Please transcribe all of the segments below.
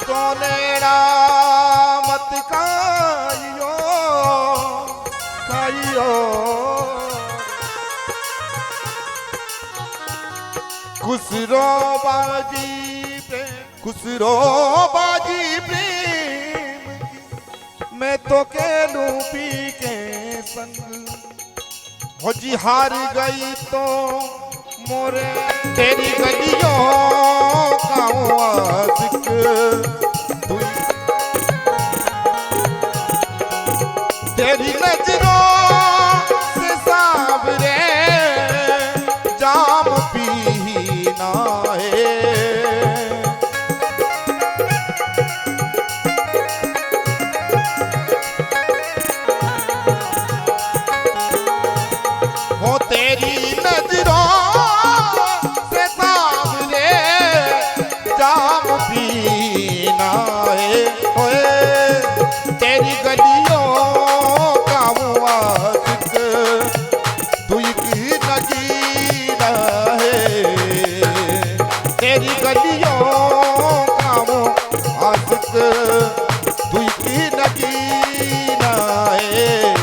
तो नेड़ा मत खाइयो खाइयो खुसरो बाजी प्रेम मैं तो खेलूं पी के संग हो जी हार गई तो मोरे तेरी गलियों का आशिक तेरी नजरों से सावरे जाम पीना है हो तेरी नजरों से सावरे जाम पीना है ओए तेरी गलियों तेरी गलियों का वो आशिक दुई की नगीना है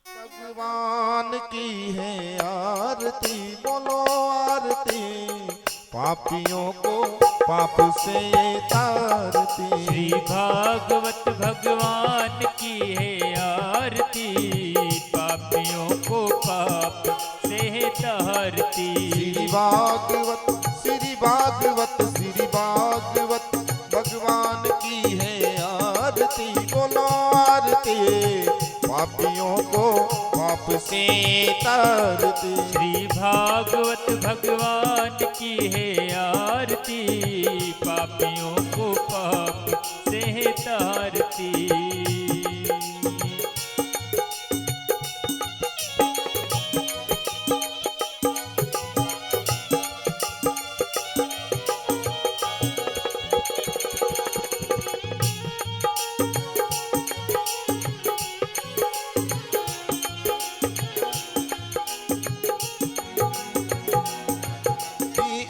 भगवान की है आरती बोलो आरती पापियों को पाप से तारती श्री भागवत भगवान की है आरती पापियों को पाप से तारती श्री भागवत भगवान की है आरती बोलो आरती पापियों को पाप से तारती श्री भागवत भगवान की है आरती पापियों को पाप से तारती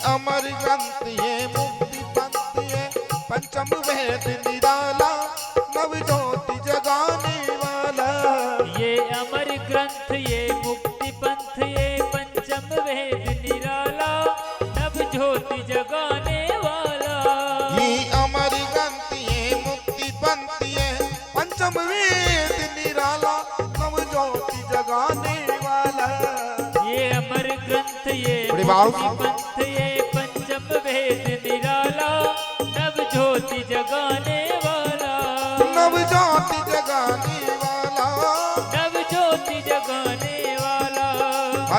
अमर ग्रंथ ये मुक्ति पंथ ये पंचम वेद निराला नव ज्योति जगाने वाला ये अमर ग्रंथ ये मुक्ति पंथ ये पंचम वेद निराला नव ज्योति जगाने वाला ये अमर ग्रंथ ये मुक्ति पंथ ये पंचम वेद निराला नव ज्योति जगाने वाला ये अमर ग्रंथ ये बड़े बाबू मुक्ति पंथ ये पंचम वेद निराला नव ज्योति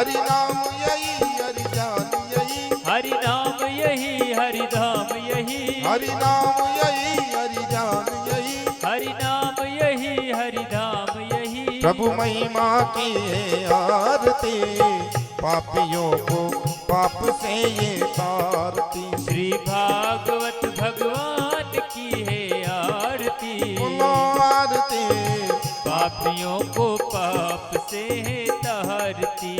हरि नाम यही हरि जान यही, हरि नाम यही हरि धाम यही, हरि नाम यही हरि जान यही, हरि नाम यही हरि धाम यही। प्रभु महिमा की है आरती, पापियों को पाप से ये तारती। श्री भागवत भगवान की है आरती, बोलो आरती, पापियों को पाप से है तारती।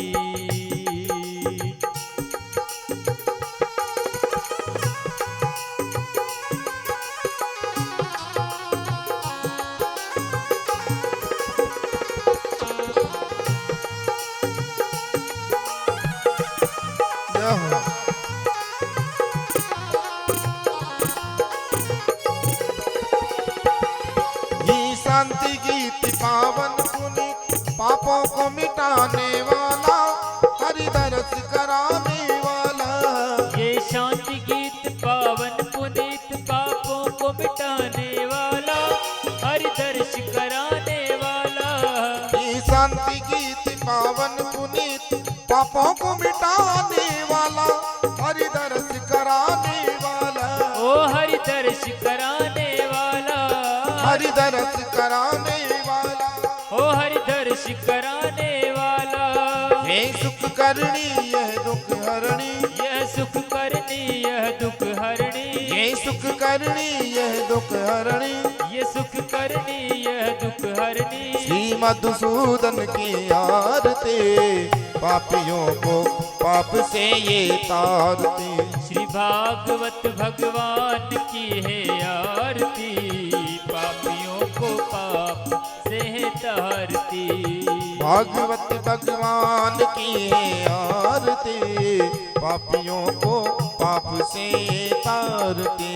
जय हो। ये शांति गीत पावन पुनीत, पापों को मिटाने वाला, हरि दरस कराने वाला। ये शांति गीत पावन पुनीत, पापों को मिटाने वाला, हरि दर्श कराने वाला। ये शांति गीत पावन पुनीत, पापों को मिटाने वाला, हरि दरस कराने वाला। ओ हरि दर्श कराने वाला, हरि दरस कराने वाला। ओ हरि दर्श कराने वाला। हे सुख करनी यह दुख हरणी, यह सुख करनी यह दुख हरणी, हे सुख करनी यह दुख हरणी। ये सुख करनी यह दुख हरणी। श्री मधुसूदन की आरती, पापियों को पाप से ये तारती। श्री भागवत भगवान की है आरती, पापियों को पाप से है तारती। भागवत भगवान की है आरती, पापियों को पाप से तारती।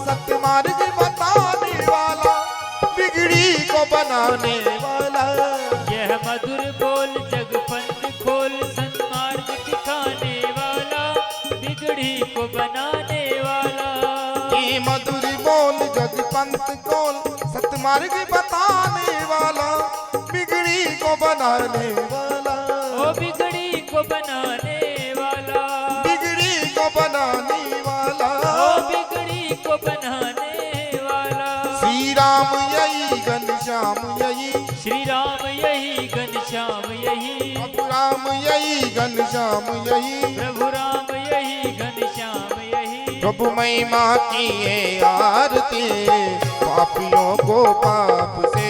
सत्यमार्ग बताने वाला, बिगड़ी को बनाने वाला। यह मधुर बोल जगपंथ खोल, सन्मार्ग दिखाने वाला, बिगड़ी को बनाने वाला। ये मधुर बोल जगपंथ खोल, सत्यमार्ग बताने वाला, बिगड़ी को बनाने वाला। ओ बिगड़ी को बनाने वाला, बिगड़ी को बनाने वाला, ओ बिगड़ी को बनाने वाला। श्री राम यही घनश्याम यही, श्री राम यही घनश्याम यही, प्रभु राम यही घनश्याम यही। प्रभु राम यही घनश्याम यही। प्रभु महिमा की है आरती, पापियों को पाप से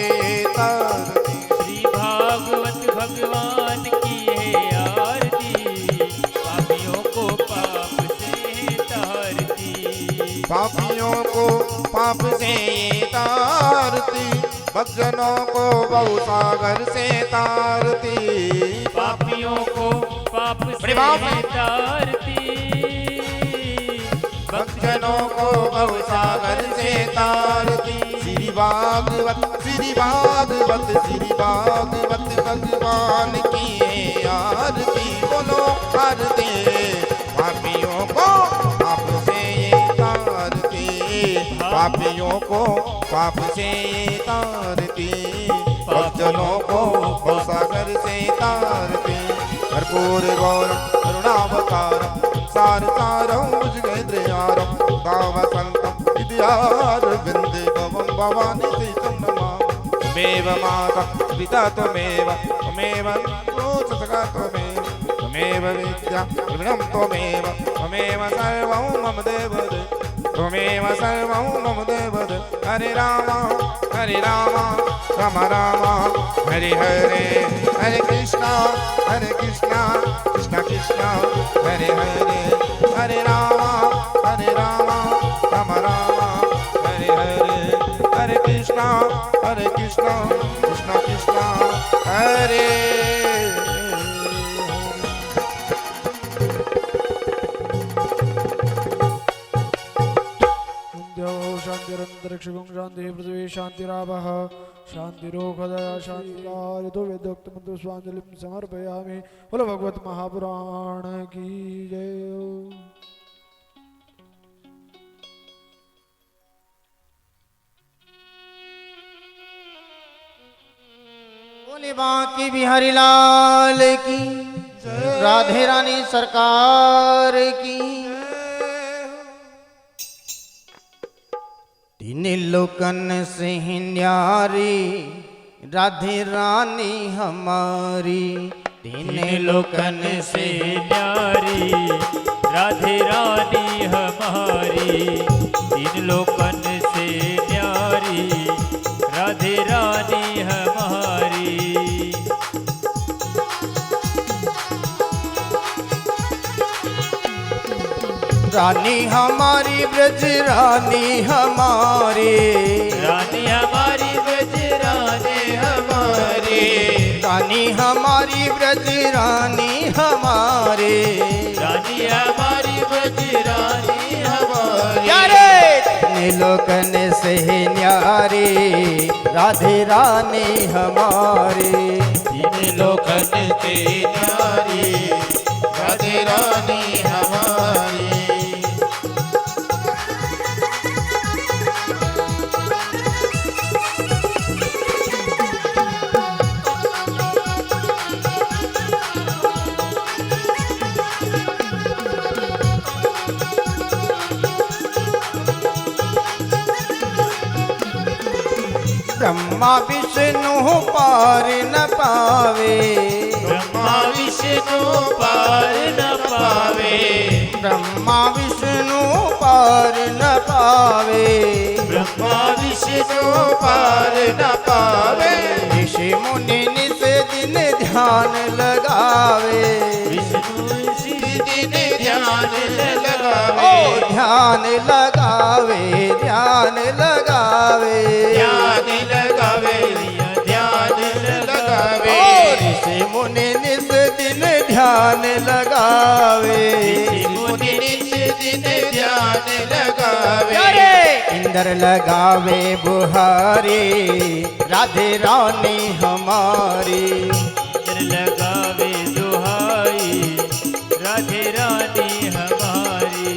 तारती। श्री भागवत भगवान की है आरती, पापियों को पाप से तारती। पापियों को पाप से तारती, भक्तजनों को भवसागर से तारती। पापियों को पाप से तारती, भक्तजनों को भवसागर से तारती। श्री भागवत श्री भागवत श्री भागवत भगवान की है आरती। बोलो आरती, पापियों को पाप से ये तारती, पापियों को पाप से ये तारती, भक्तजनों को भवसागर से तारती। कर्पूर गौरम करुणावतारम, सार सारम भुजगेन्द्रयारम, दावसंतम विद्यारविंदे भवम भवानी सीतं नमामि। त्वमेव माता पिता त्वमेव, त्वमेव सखा त्वमेव, त्वमेव विद्या गृहं त्वमेव, त्वमेव सर्वं मम देवदेव, त्वमेव सर्वं मम देवदेव। हरे राम राम राम हरे हरे, हरे कृष्णा कृष्णा कृष्णा हरे हरे। हरे राम राम राम हरे हरे, हरे कृष्णा कृष्णा कृष्णा हरे। शांतिर्विद्यो शांतिरंतरिक्षगुं शांति पृथ्वी शांतिरापः शांतिरोगदया शांतिरारितो वेदोक्तमन्त्र स्वांजलिं समर्पयामि। बोलो भगवत महापुराण की जय। बोले बांकी बिहारी लाल की राधे रानी सरकार की। तीन लोकन से न्यारी राधे रानी हमारी। तीन लोकन से न्यारी राधे रानी हमारी। तीन लोकन से न्यारी राधे रानी हमारी। रानी हमारी ब्रज रानी हमारी। रानी हमारी ब्रज रानी हमारी। रानी हमारी ब्रज रानी हमारी। रानी हमारी ब्रज रानी हमारी। लोकन से न्यारी राधे रानी हमारी। तीन लोकन से न्यारी राधे रानी हमारी। ब्रह्मा विष्णु पार न पावे। ब्रह्मा विष्णु पार न पावे। ब्रह्मा विष्णु पार न पावे। ब्रह्मा विष्णु पार न पावे। ऋषि मुनि निस दिन ध्यान लगावे। विष्णु दिन ध्यान लगावे। ओ ध्यान लगावे ध्यान लगावे। ध्यान लगावे ध्यान लगावे। ऋषि मुनि निस दिन ध्यान लगावे। मुनि निस दिन ध्यान लगावे। इंद्र लगावे बुहारी राधे रानी हमारी। इंद्र लगावे दुहाई राधे रानी हमारी।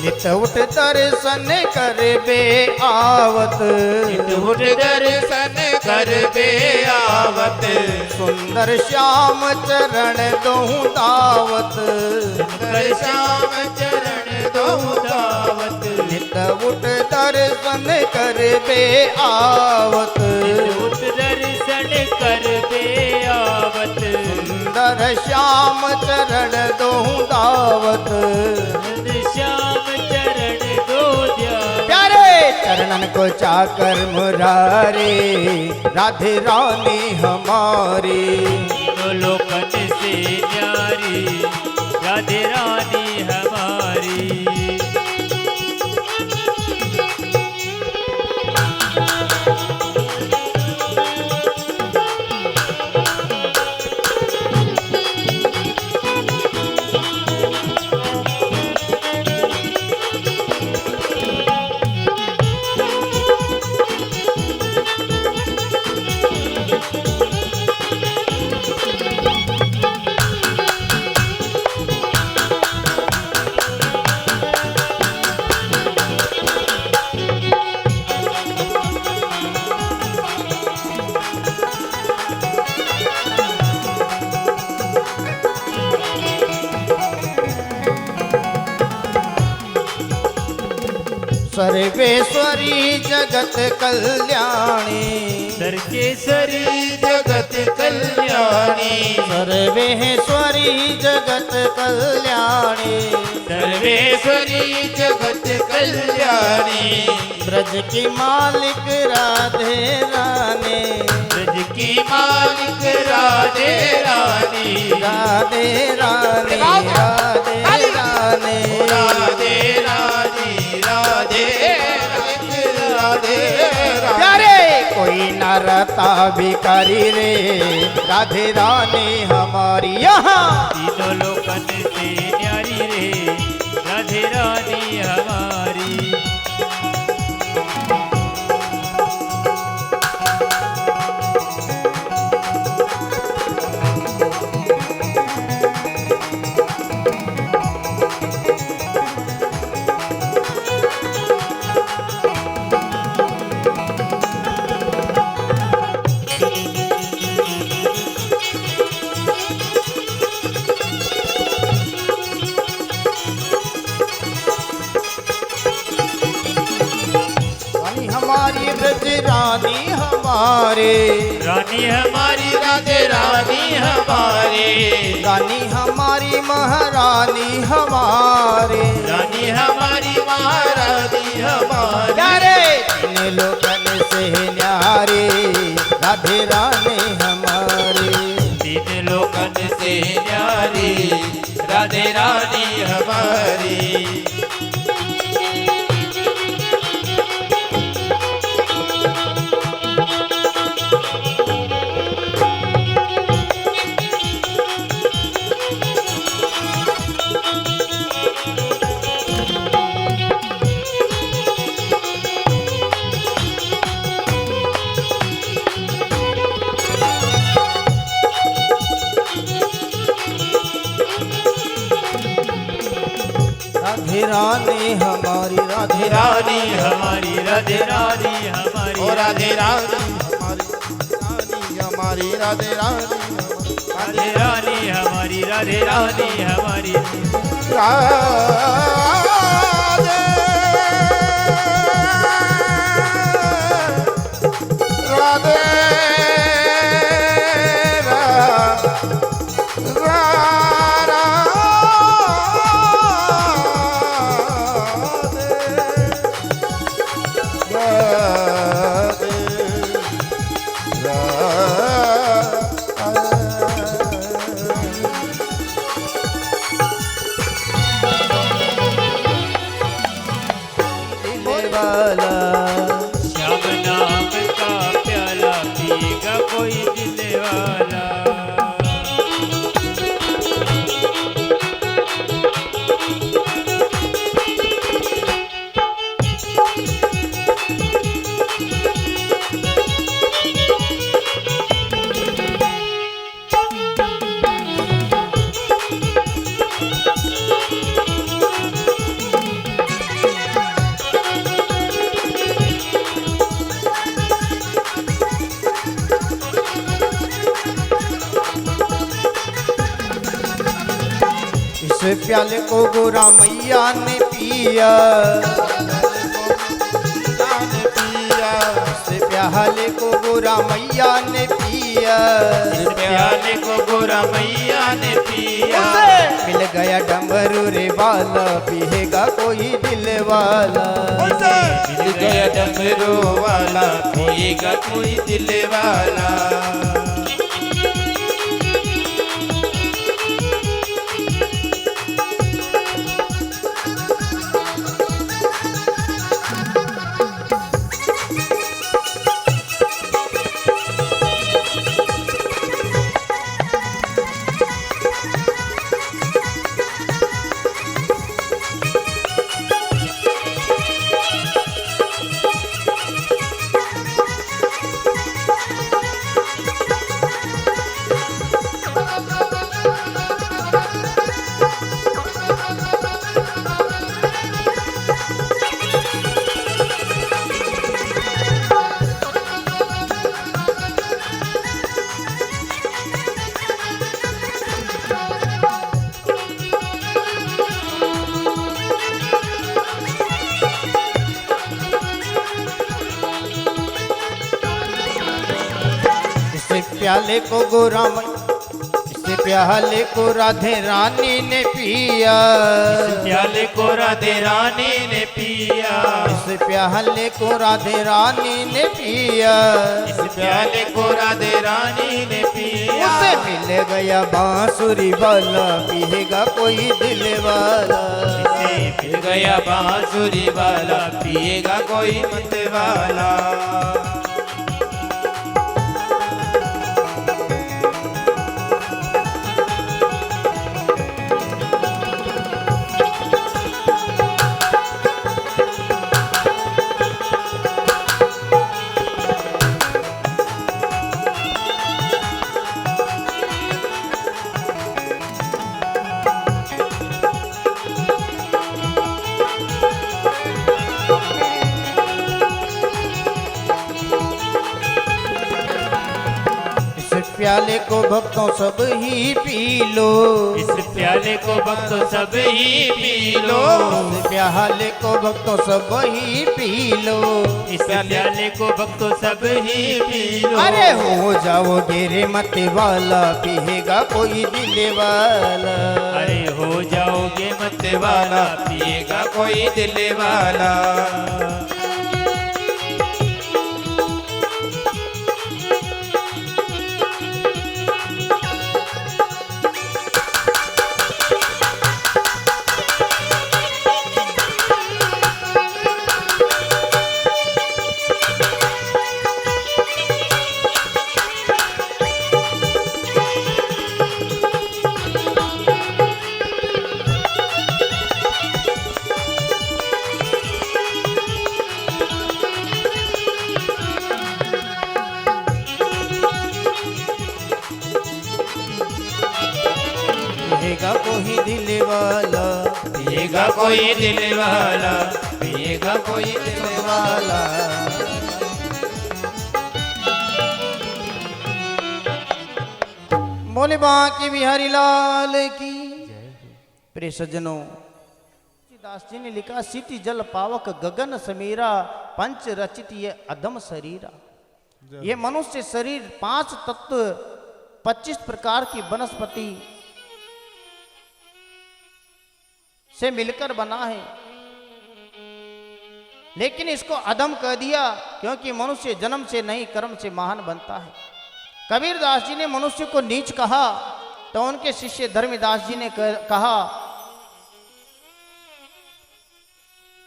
नित उठ दर्शन करबे आवत। उठ दर्शन करबे आवत। सुंदर श्याम चरण दोहु दावत। सुंदर श्याम चरण दोहु दावत। नित उठ दर्शन करबे आवत। उठ दर्शन करबे आवत। सुंदर श्याम चरण दोहु दावत। श्याम चरण दो ध्यान। प्यारे चरणन को चाकर मुरारे राधे रानी हमारी। तीनों लोकन से न्यारी राधे रानी हमारी। सर्वेश्वरी जगत कल्याणी सर्वेश्वरी जगत कल्याणी सर्वेश्वरी जगत कल्याणी सर्वेश्वरी जगत कल्याणी ब्रज की मालिक राधे रानी ब्रज की मालिक राधे रानी राधे रानी राधे रानी राधे रानी राधे राधे प्यारे कोई न रहता भिखारी रे राधे रानी हमारी यहाँ तीनों लोकन से न्यारी रे राधे रानी हमारी। रानी हमारी ब्रज रानी हमारे रानी हमारी राधे रानी हमारे रानी हमारी महारानी हमारे रानी हमारी महारानी हमारी प्यारे इन लोगन से न्यारे राधे रानी हमारी तीन लोकन से न्यारी राधे रानी हमारी राधे रानी हमारी राधे रानी हमारी राधे रानी हमारी ओ राधे रानी हमारी राधे रानी राधे रानी हमारी राधे रानी हमारी राधे वाला श्याम नाम का प्याला पिएगा कोई दिल वाला। इस प्याले को गोरा मैया ने पिया इस प्याले को गोरा मैया ने पिया प्याले को गोरा मैया ने पिया मिल गया डमरू रे वाला पिएगा कोई दिल वाला मिल गया डमरू वाला पिएगा कोई दिल वाला प्याले को गोरा इस प्याले को राधे रानी ने पिया, प्याले को राधे रानी ने पिया, इस प्याले को राधे रानी ने पिया, इस प्याले को राधे रानी ने पिया। उसे मिल गया बांसुरी वाला, पिएगा कोई दिल वाला, इसे मिल गया बांसुरी वाला, पिएगा कोई मत वाला। प्याले को भक्तों सब ही पी लो, इस प्याले को भक्तों सब ही पी लो, इस प्याले को भक्तों सब ही पी लो, इस प्याले को भक्तों सब ही पी लो। अरे हो जाओगे रे मत वाला, पिएगा कोई दिल वाला, अरे हो जाओगे मत वाला, पिएगा कोई दिल वाला। पिएगा कोई दिल वाला, पिएगा कोई दिल वाला, पिएगा कोई दिल वाला। बोले बांके बिहारी लाल की। प्रिय सज्जनों, दास जी ने लिखा, सिटी जल पावक गगन समीरा, पंच रचित ये अदम शरीरा। ये मनुष्य शरीर 5 तत्व 25 प्रकार की वनस्पति से मिलकर बना है, लेकिन इसको अदम कह दिया क्योंकि मनुष्य जन्म से नहीं कर्म से महान बनता है। कबीर दास जी ने मनुष्य को नीच कहा तो उनके शिष्य धर्मदास जी ने कहा,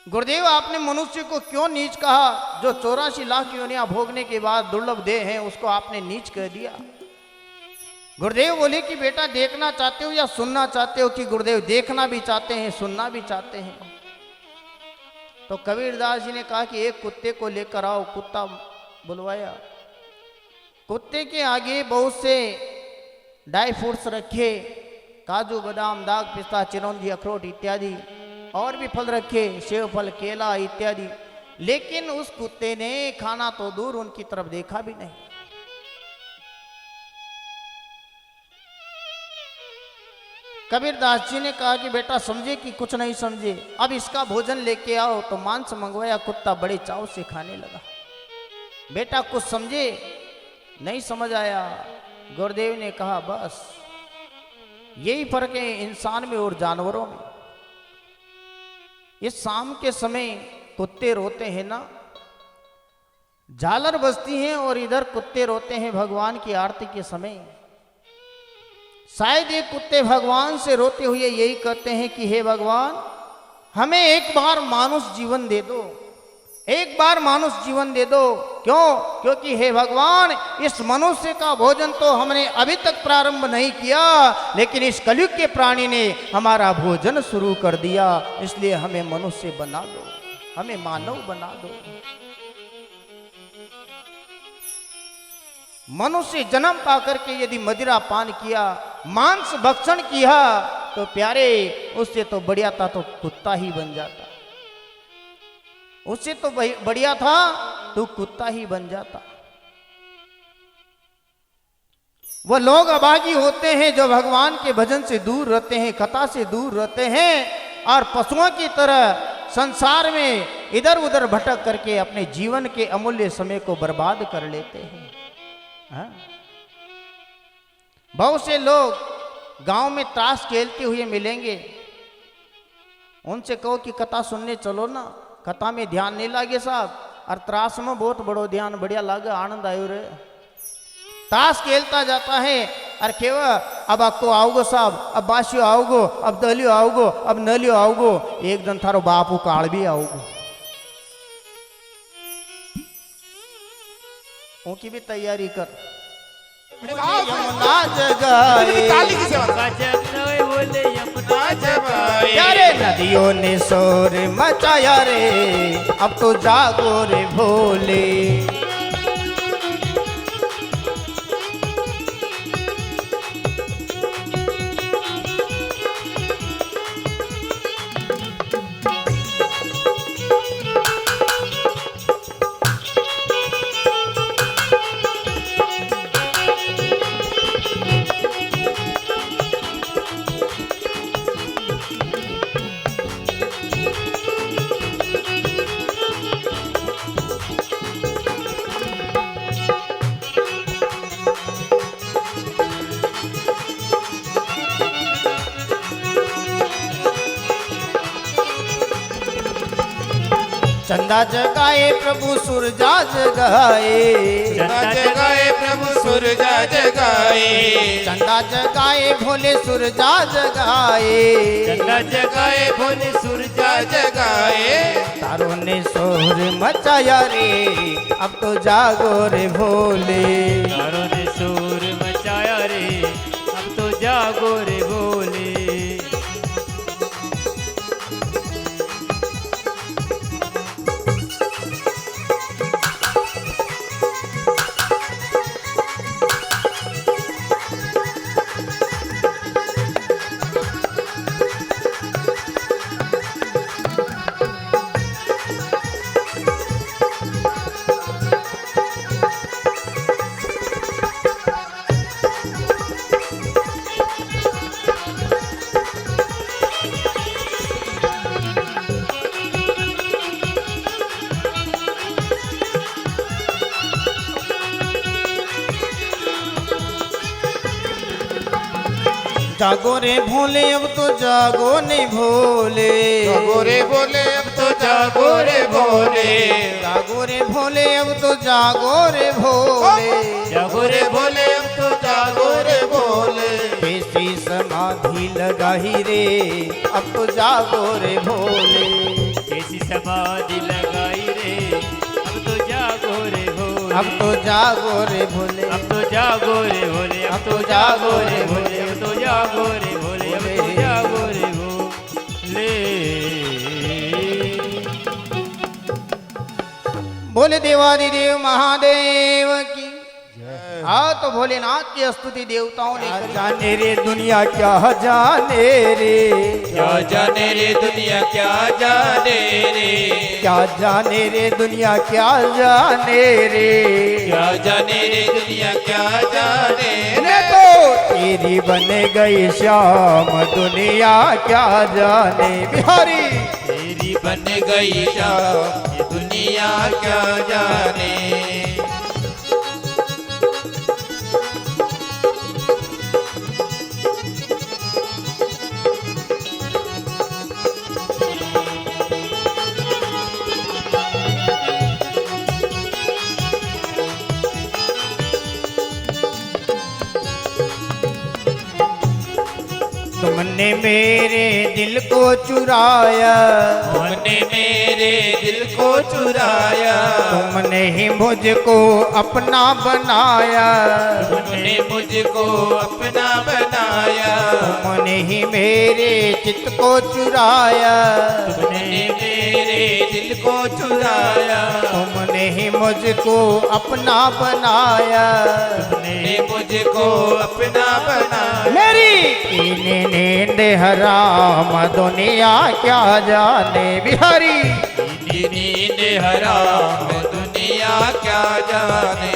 गुरुदेव आपने मनुष्य को क्यों नीच कहा? जो 84 लाख योनियां भोगने के बाद दुर्लभ देह है उसको आपने नीच कह दिया। गुरुदेव बोले कि बेटा देखना चाहते हो या सुनना चाहते हो? कि गुरुदेव देखना भी चाहते हैं, सुनना भी चाहते हैं। तो कबीरदास जी ने कहा कि एक कुत्ते को लेकर आओ। कुत्ता बुलवाया। कुत्ते के आगे बहुत से ड्राई फ्रूट्स रखे, काजू बादाम दाग पिस्ता चिरौंजी अखरोट इत्यादि, और भी फल रखे, सेव फल केला इत्यादि। लेकिन उस कुत्ते ने खाना तो दूर उनकी तरफ देखा भी नहीं। कबीरदास जी ने कहा कि बेटा समझे कि कुछ नहीं समझे, अब इसका भोजन लेके आओ। तो मांस मंगवाया। कुत्ता बड़े चाव से खाने लगा। बेटा कुछ समझे? नहीं समझ आया। गुरुदेव ने कहा बस यही फर्क है इंसान में और जानवरों में। इस शाम के समय कुत्ते रोते हैं ना, झालर बजती हैं, और इधर कुत्ते रोते हैं भगवान की आरती के समय। शायद ये कुत्ते भगवान से रोते हुए यही कहते हैं कि हे भगवान, हमें एक बार मानुष जीवन दे दो, एक बार मानुष जीवन दे दो। क्यों? क्योंकि हे भगवान, इस मनुष्य का भोजन तो हमने अभी तक प्रारंभ नहीं किया, लेकिन इस कलयुग के प्राणी ने हमारा भोजन शुरू कर दिया। इसलिए हमें मनुष्य बना दो, हमें मानव बना दो। मनुष्य जन्म पाकर के यदि मदिरा पान किया, मांस भक्षण किया, तो प्यारे उससे तो बढ़िया था तो कुत्ता ही बन जाता। उससे तो बढ़िया था तो कुत्ता ही बन जाता। वह लोग अभागी होते हैं जो भगवान के भजन से दूर रहते हैं, कथा से दूर रहते हैं, और पशुओं की तरह संसार में इधर उधर भटक करके अपने जीवन के अमूल्य समय को बर्बाद कर लेते हैं। हाँ? बहुत से लोग गांव में ताश खेलते हुए मिलेंगे, उनसे कहो कि कथा सुनने चलो ना, कथा में ध्यान नहीं लागे साहब, और त्रास में बहुत बड़ो ध्यान, बढ़िया लागे, आनंद आयो रे। ताश खेलता जाता है और केवा अब आपको आओगो साहब, अब बाशियो आओगो, अब दलियो आओगो, अब नलियो आओगो, एक दिन थारो बापू काल भी आओगो। उनकी भी तैयारी कर। यमुना जगाए ताली की सेवा गजब नवे बोले यमुना जगाए। यारे नदियों ने शोर मचाया रे, अब तो जागो रे भोले। चंदा जगाए प्रभु सूरजा जगाए, चंदा जगाए प्रभु सूरजा जगाए। चंदा जगाए भोले सूरजा जगाए। चंदा जगाए भोले सूरजा जगाए। तारों ने शोर मचाया रे, अब तो जागो रे भोले। तारों ने शोर मचाया रे, अब तो जागो रे भोले। जागो रे भोले, अब तो जागो नहीं भोले। जागो रे बोले अब तो जागो रे भोले। जागो रे भोले, अब तो जागो रे भोले। जागो रे भोले अब तो जागो रे भोले। कैसी समाधि लगाही रे, अब तो जागो रे भोले। कैसी समाधि लगाई रे, अब तो जागो रे भोले। अब तो जागो रे भोले। अब तो जागो रे भोले, अब तो जागो रे भोले, अब तो जागो रे भोले, अब तो जागो रे भोले। बोले देवादिदेव महादेव की। हाँ तो भोलेनाथ की स्तुति देवताओं ने करी। जाने रे दुनिया क्या जाने रे, क्या जाने रे दुनिया क्या जाने रे। क्या जाने रे दुनिया क्या जाने रे। क्या जाने रे दुनिया क्या जाने रे तो तेरी बन गई श्याम दुनिया क्या जाने। बिहारी तेरी बन गई शाम ये दुनिया क्या जाने। तुमने मेरे दिल को चुराया, तुमने मेरे दिल को चुराया। तुमने ही मुझको अपना बनाया। तुमने मुझको अपना बनाया। तुमने ही मेरे चित्त को चुराया। तुमने मेरे दिल को चुराया। तुमने ही मुझको अपना बनाया। तुमने मुझको अपना बनाया। मेरी कीनी नींद हराम दुनिया क्या जाने। बिहारी नींद हराम दुनिया क्या जाने।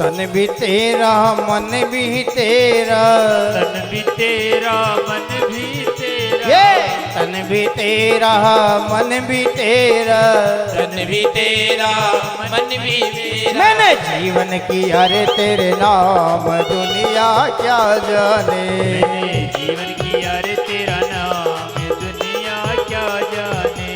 तन भी तेरा मन भी तेरा, तन भी तेरा मन भी तेरा, ये तन भी तेरा मन भी तेरा, तन भी तेरा मन भी मेरा। मैंने जीवन किया रे तेरे नाम, दुनिया क्या जाने। मैंने जीवन किया रे तेरा नाम, दुनिया क्या जाने।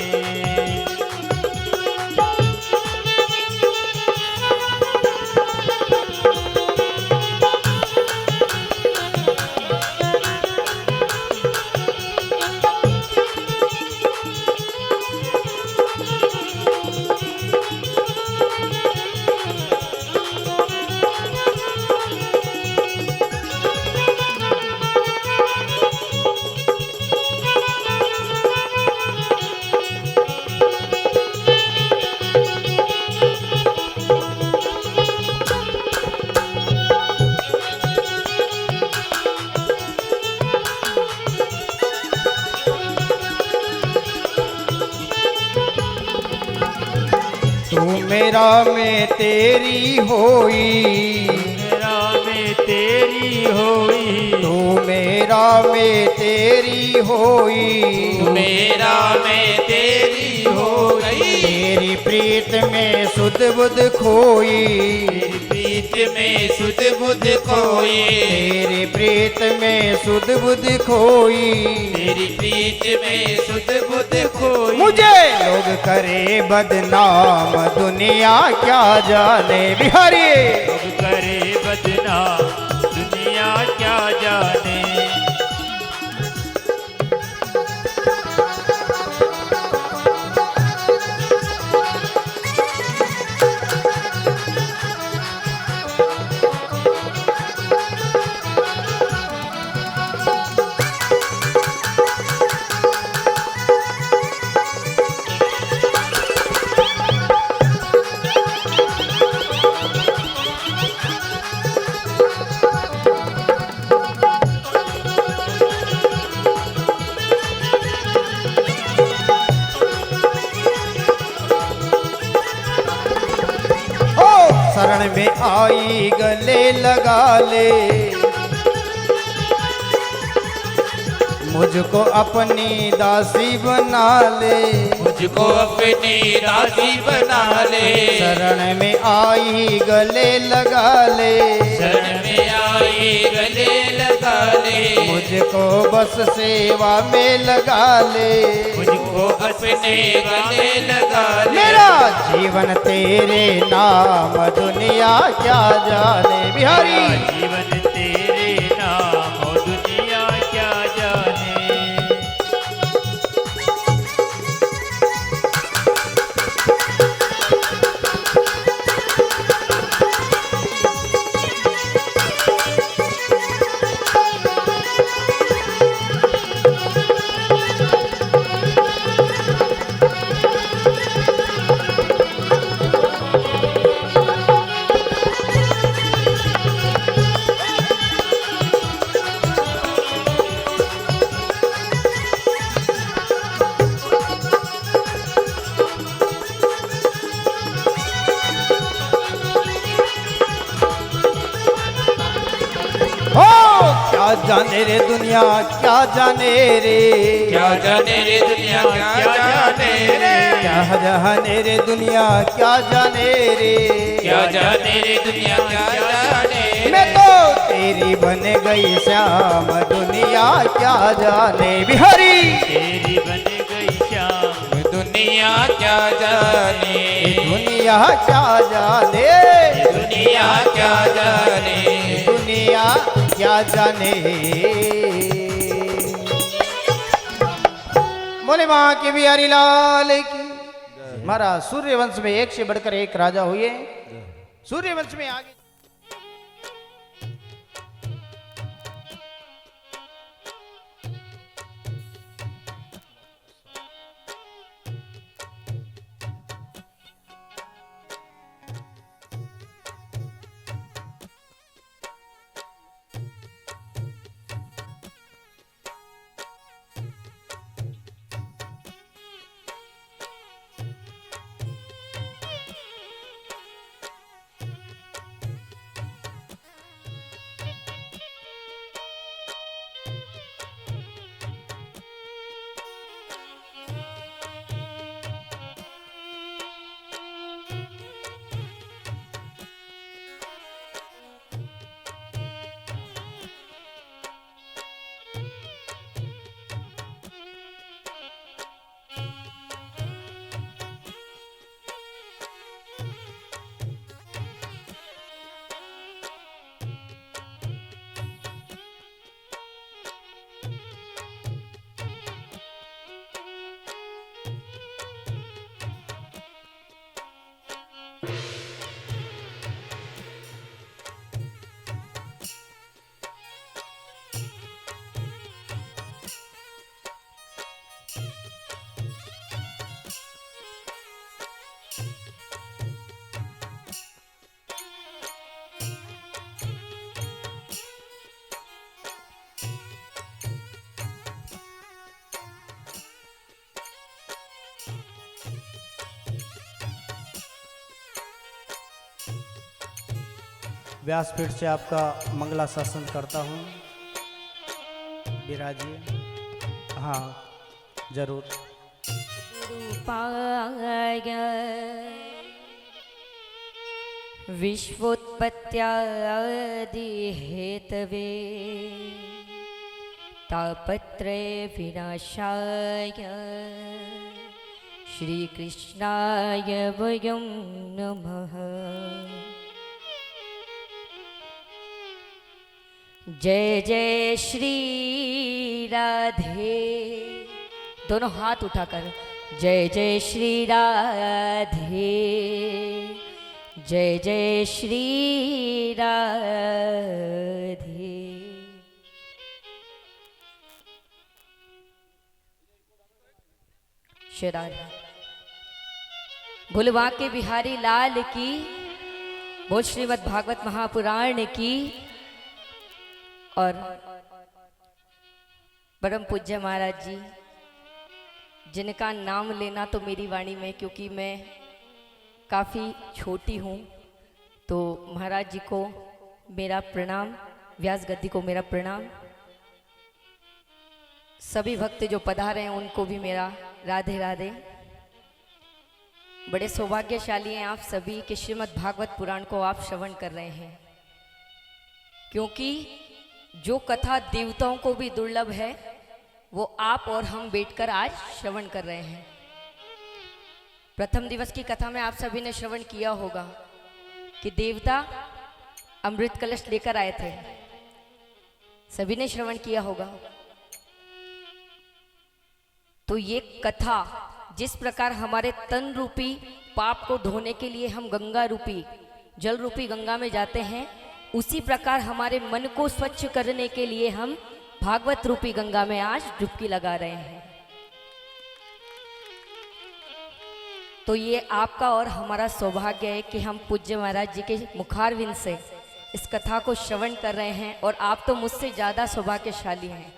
तू मेरा मैं तेरी होई, मेरा में तेरी होई, तू मेरा मैं तेरी होई, मेरा मैं तेरी हो गई। तेरी प्रीत में सुध बुध खोई, तेरी प्रीत में सुध बुध खोई, तेरी प्रीत में सुध बुध खोई। तेरी प्रीत में सुध बुध खोई। मुझे लोग करे बदनाम, दुनिया क्या जाने। बिहारी लोग करे बदनाम, दुनिया क्या जाने। शरण में आई गले लगा ले, मुझको अपनी दासी बना ले, मुझको अपनी दासी बना ले। शरण में आई गले लगा ले, शरण में आई गले लगा ले। मुझको बस सेवा में लगा ले, मुझको अपने गले लगा ले। मेरा जीवन तेरे नाम, दुनिया क्या जाने। बिहारी जीवन तेरे नाम, और दुनिया क्या जाने। हो क्या जाने रे दुनिया, क्या जाने रे, क्या जाने रे दुनिया, क्या जाने रे। क्या जाने रे दुनिया, क्या जाने रे, क्या जाने रे दुनिया, क्या जाने रे। मैं तो तेरी बन गई श्याम, दुनिया क्या जाने। बिहारी तेरी बन गई श्याम, दुनिया क्या जाने। दुनिया क्या जाने, दुनिया क्या जाने। दुनिया क्या जाने। बोले माँ के बिहारी लाल की। महाराज सूर्यवंश में एक से बढ़कर एक राजा हुए। सूर्यवंश में आगे व्यासपीठ से आपका मंगला शासन करता हूँ। विराजिए। हाँ जरूर। रूपाय विश्वोत्पत्त्यादि हेतवे तापत्रय विनाशाय श्रीकृष्णाय वयं नमः। जय जय श्री राधे। दोनों हाथ उठाकर जय जय श्री राधे, जय जय श्री राधे। श्री राधे। भोलवा के बिहारी लाल की, बोल श्रीमद् भागवत महापुराण की। और परम पूज्य महाराज जी जिनका नाम लेना तो मेरी वाणी में, क्योंकि मैं काफ़ी छोटी हूँ, तो महाराज जी को मेरा प्रणाम, व्यास गद्दी को मेरा प्रणाम, सभी भक्त जो पधारे हैं उनको भी मेरा राधे राधे। बड़े सौभाग्यशाली हैं आप सभी कि श्रीमद् भागवत पुराण को आप श्रवण कर रहे हैं, क्योंकि जो कथा देवताओं को भी दुर्लभ है वो आप और हम बैठकर आज श्रवण कर रहे हैं। प्रथम दिवस की कथा में आप सभी ने श्रवण किया होगा कि देवता अमृत कलश लेकर आए थे, सभी ने श्रवण किया होगा। तो ये कथा जिस प्रकार हमारे तन रूपी पाप को धोने के लिए हम गंगा रूपी जल रूपी गंगा में जाते हैं, उसी प्रकार हमारे मन को स्वच्छ करने के लिए हम भागवत रूपी गंगा में आज डुबकी लगा रहे हैं। तो ये आपका और हमारा सौभाग्य है कि हम पूज्य महाराज जी के मुखारविंद से इस कथा को श्रवण कर रहे हैं, और आप तो मुझसे ज़्यादा सौभाग्यशाली हैं।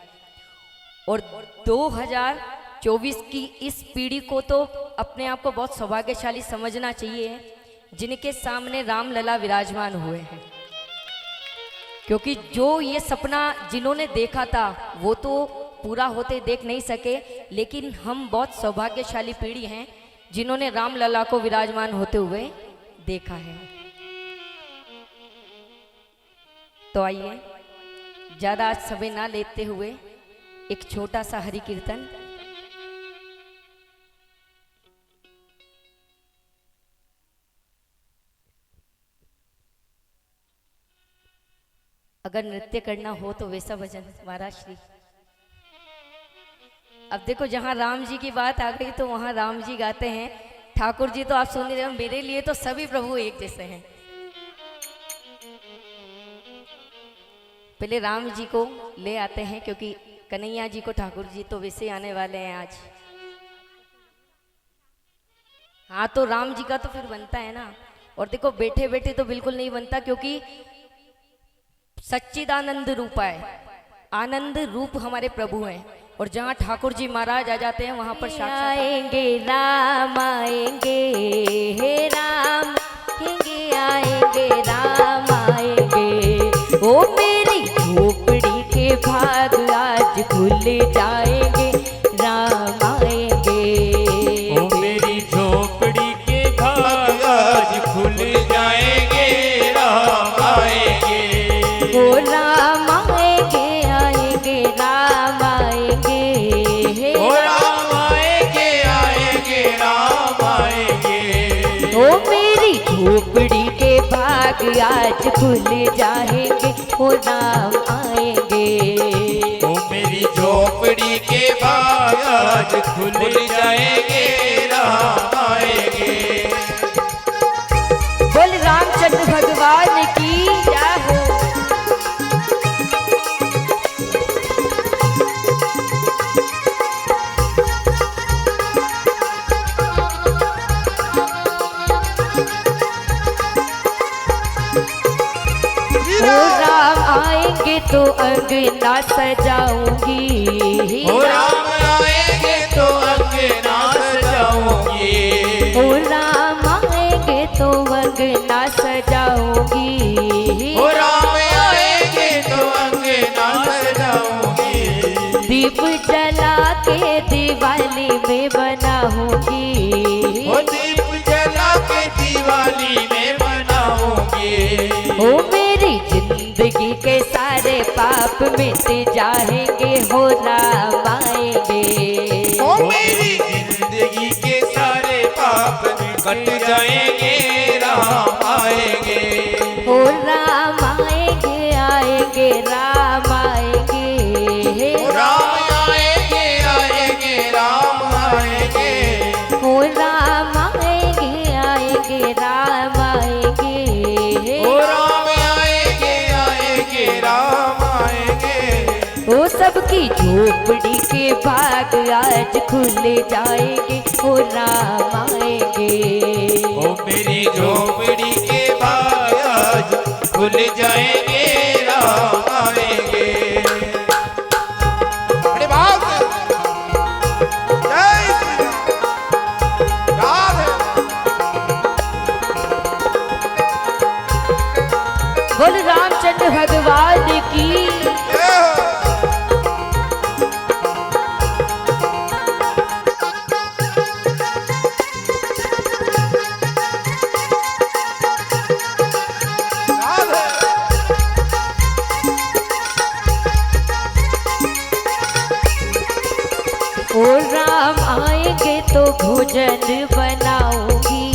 और 2024 की इस पीढ़ी को तो अपने आप को बहुत सौभाग्यशाली समझना चाहिए, जिनके सामने राम लला विराजमान हुए हैं, क्योंकि जो ये सपना जिन्होंने देखा था वो तो पूरा होते देख नहीं सके, लेकिन हम बहुत सौभाग्यशाली पीढ़ी हैं जिन्होंने राम लला को विराजमान होते हुए देखा है। तो आइए ज़्यादा आज समय ना लेते हुए एक छोटा सा हरि कीर्तन। अगर नृत्य करना हो तो वैसा भजन महाराज श्री। अब देखो जहाँ राम जी की बात आ गई तो वहाँ राम जी गाते हैं। ठाकुर जी तो आप सुन रहे हो, मेरे लिए तो सभी प्रभु एक जैसे हैं। पहले राम जी को ले आते हैं, क्योंकि कन्हैया जी को ठाकुर जी तो वैसे आने वाले हैं आज। हाँ तो राम जी का तो फिर बनता है ना। और देखो बैठे बैठे तो बिल्कुल नहीं बनता, क्योंकि सच्चिदानंद रूप है, आनंद रूप हमारे प्रभु हैं। और जहाँ ठाकुर जी महाराज आ जाते हैं वहाँ पर साक्षात आएंगे राम, आएंगे हे राम, आएंगे राम आएंगे। ओ मेरी झोपड़ी के भाग आज खुल जाएंगे, राम आएंगे। ओ मेरी झोपड़ी के भाग आज खुल जाएंगे, राम आएंगे। ओ राम आएंगे, आएंगे राम आएंगे, ओ राम आएंगे, आएंगे राम आएंगे। ओ मेरी झोपड़ी के भाग आज खुल जाएंगे, ओ राम आएंगे। ओ मेरी झोपड़ी के भाग आज खुल जाएंगे, राम आएंगे। बोल रामचंद्र भगवान की जय हो। राम आएंगे तो अंगना सजाऊंगी, ओ राम आएंगे तो अंगना सजाऊंगी। ओ राम आएंगे तो अंगना सजाऊंगी, ओ दीप जला के दिवाली में बनाऊंगी, ओ दीप जला के दिवाली में बनाऊंगी। ओ मेरी जिंदगी के सारे पाप मिट जाएंगे, हो राम आएंगे। ओ मेरी जिंदगी के सारे पाप कट जाएंगे, राम आएंगे। हो राम आएंगे, आएंगे राम आएंगे। राम आएंगे, आएंगे राम आएंगे। हो राम आएंगे, आएंगे राम आएंगे। ओ राम आएंगे, आएंगे राम आएंगे। वो सबकी झोपड़ी के बाग आज खुल जाएंगे, हो राम आएंगे। ओ मेरी झोपड़ी के बाग आज खुल जाएंगे, राम आएंगे। अरे बाप रे! जय श्री राम। राधे। बोल रामचंद्र भगवान की। जय हो। राधे। ओ राम आएंगे तो भोजन बनाऊंगी,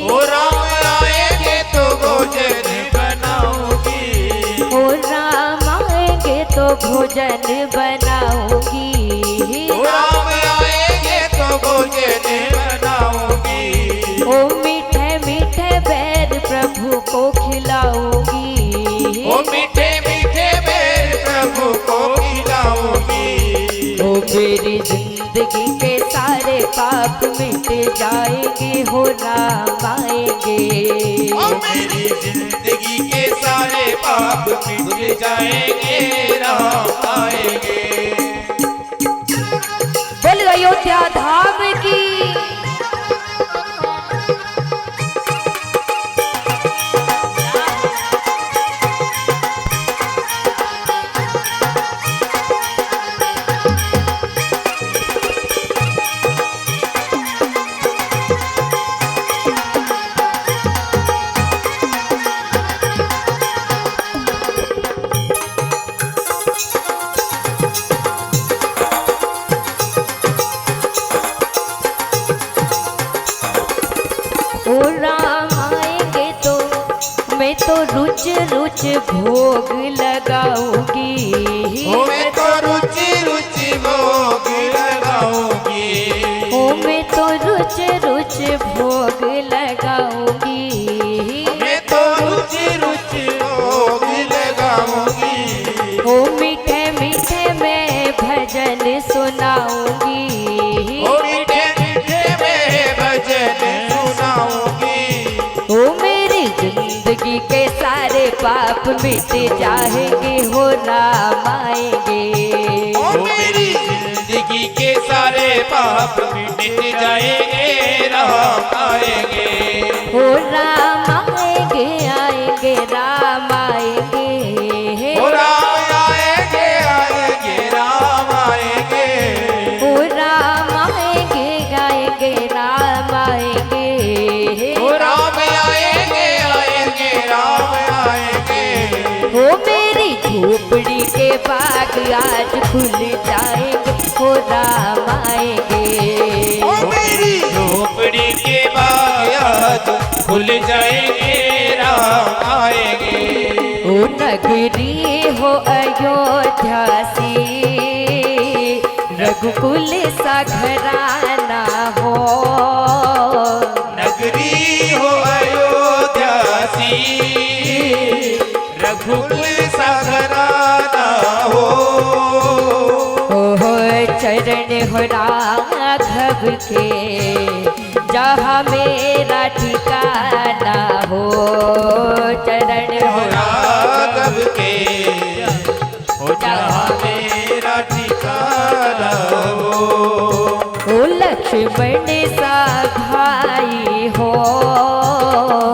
ओ राम आएंगे तो भोजन बनाऊंगी। ओ राम आएंगे तो भोजन बनाऊंगी। ओ राम आएंगे तो भोजन बनाऊंगी। ओ मीठे मीठे बैर प्रभु को खिलाऊंगी, ओ मीठे मीठे बेर प्रभु को खिलाऊंगी। ओ मेरी जिंदगी के सारे पाप मिट जाएंगे, हो राम आएंगे। ओ मेरी जिंदगी के सारे पाप मिट जाएंगे, राम आएंगे। बोल अयोध्या धाम की। ओ राम आएंगे तो मैं तो रुच रुच भोग लगाऊंगी, ओ मैं तो रुचि रुचि भोग लगाऊंगी। ओ मैं तो रुच रुच भोग लगाऊंगी। मैं तो रुचि रुचि भोग लगाऊंगी। ओ मीठे मीठे मैं भजन सुनाऊंगी, ओ मीठे मीठे मैं भजन सुनाऊंगी। ओ मेरी जिंदगी के सारे पाप मिट जाएंगे, हो राम आएंगे। ओ मेरी जिंदगी के सारे पाप मिट जाएंगे, राम आएंगे। हो राम आएंगे, आएंगे राम आएंगे। ओ राम आएंगे, आएंगे राम आएंगे। हो राम आएंगे, आएंगे राम आएंगे। ओ राम आएंगे, आएंगे राम आएंगे। हो मेरी झोपड़ी के बाग आज खुल जाएंगे, हो राम आएंगे। ओ मेरी झोपड़ी के बाग खुल जाएंगे, राम आएंगे। ओ नगरी हो अयोध्या सी, रघुकुल सा घराना हो। नगरी हो अयोध्या सी, रघुकुल सा घराना हो। हो चरण हो राघव के, जहाँ मेरा ठिकाना हो। चरण हो राघव के, हो जहाँ मेरा ठिकाना हो। ओ लक्ष्मण सा भाई हो,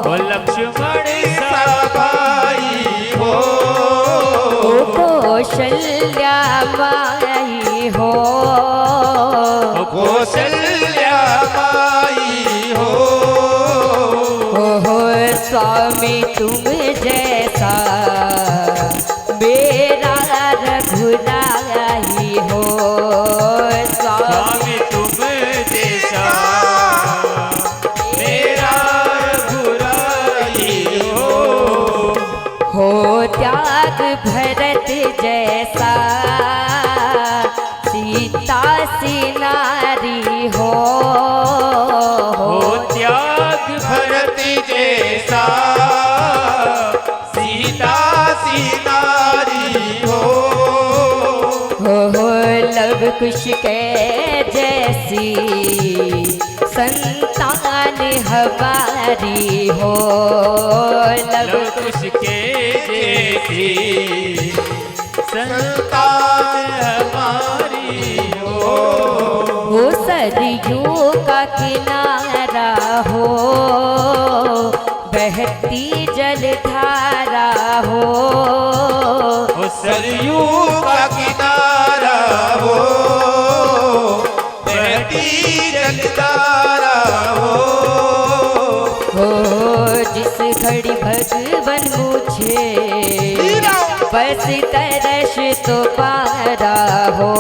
ओ लक्ष्मण सा भाई हो। ओ कौशल्या माई स्वामी तुम जैसा मेरा रघुराई हो। स्वामी तुम जैसा मेरा रघुराई हो त्याग भरत जैसा सीता सी नारी हो। त्याग भरत जैसा सीता सी नारी हो। लव कुश के जैसी संतान हमारी हो। लव कुश के जैसी संतान हमारी हो। सरयू का किनारा हो बहती जलधारा हो। सरयू का किनारा हो बहती जलधारा हो। जिस घड़ी भगवन मुझे बस तरस तो पारा हो।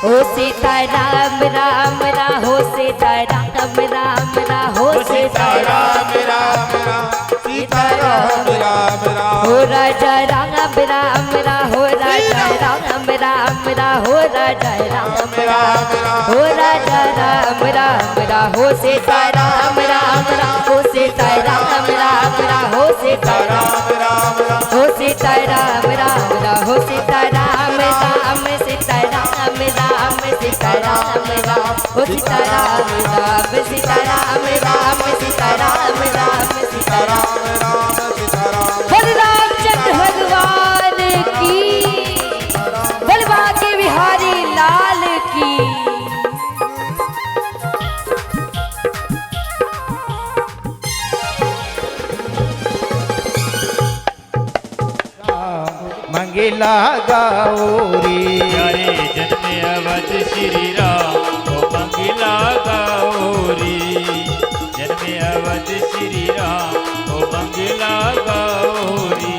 हो सीताराम राम राहो सीताराम राम राहो सीताराम राम राम सीताराम राम राम। हो राजा राम राम राहो राजा राम राम राहो राजा राम राम हो राजा राम राम राहो सीताराम राम राहो सीताराम राम राहो सीताराम राम राम हो सीताराम राम राहो सीताराम राम सीताराम राम सीताराम राम हो सीताराम राम सीताराम राम सीताराम राम सीताराम राम सीताराम। हर रामचंद्र भगवान की बलवा के बिहारी लाल की। मंगला गौरी प्यारे जन्म अवध श्री राम ओ मंगला गौरी। जन्म अवध श्री राम ओ मंगला गौरी।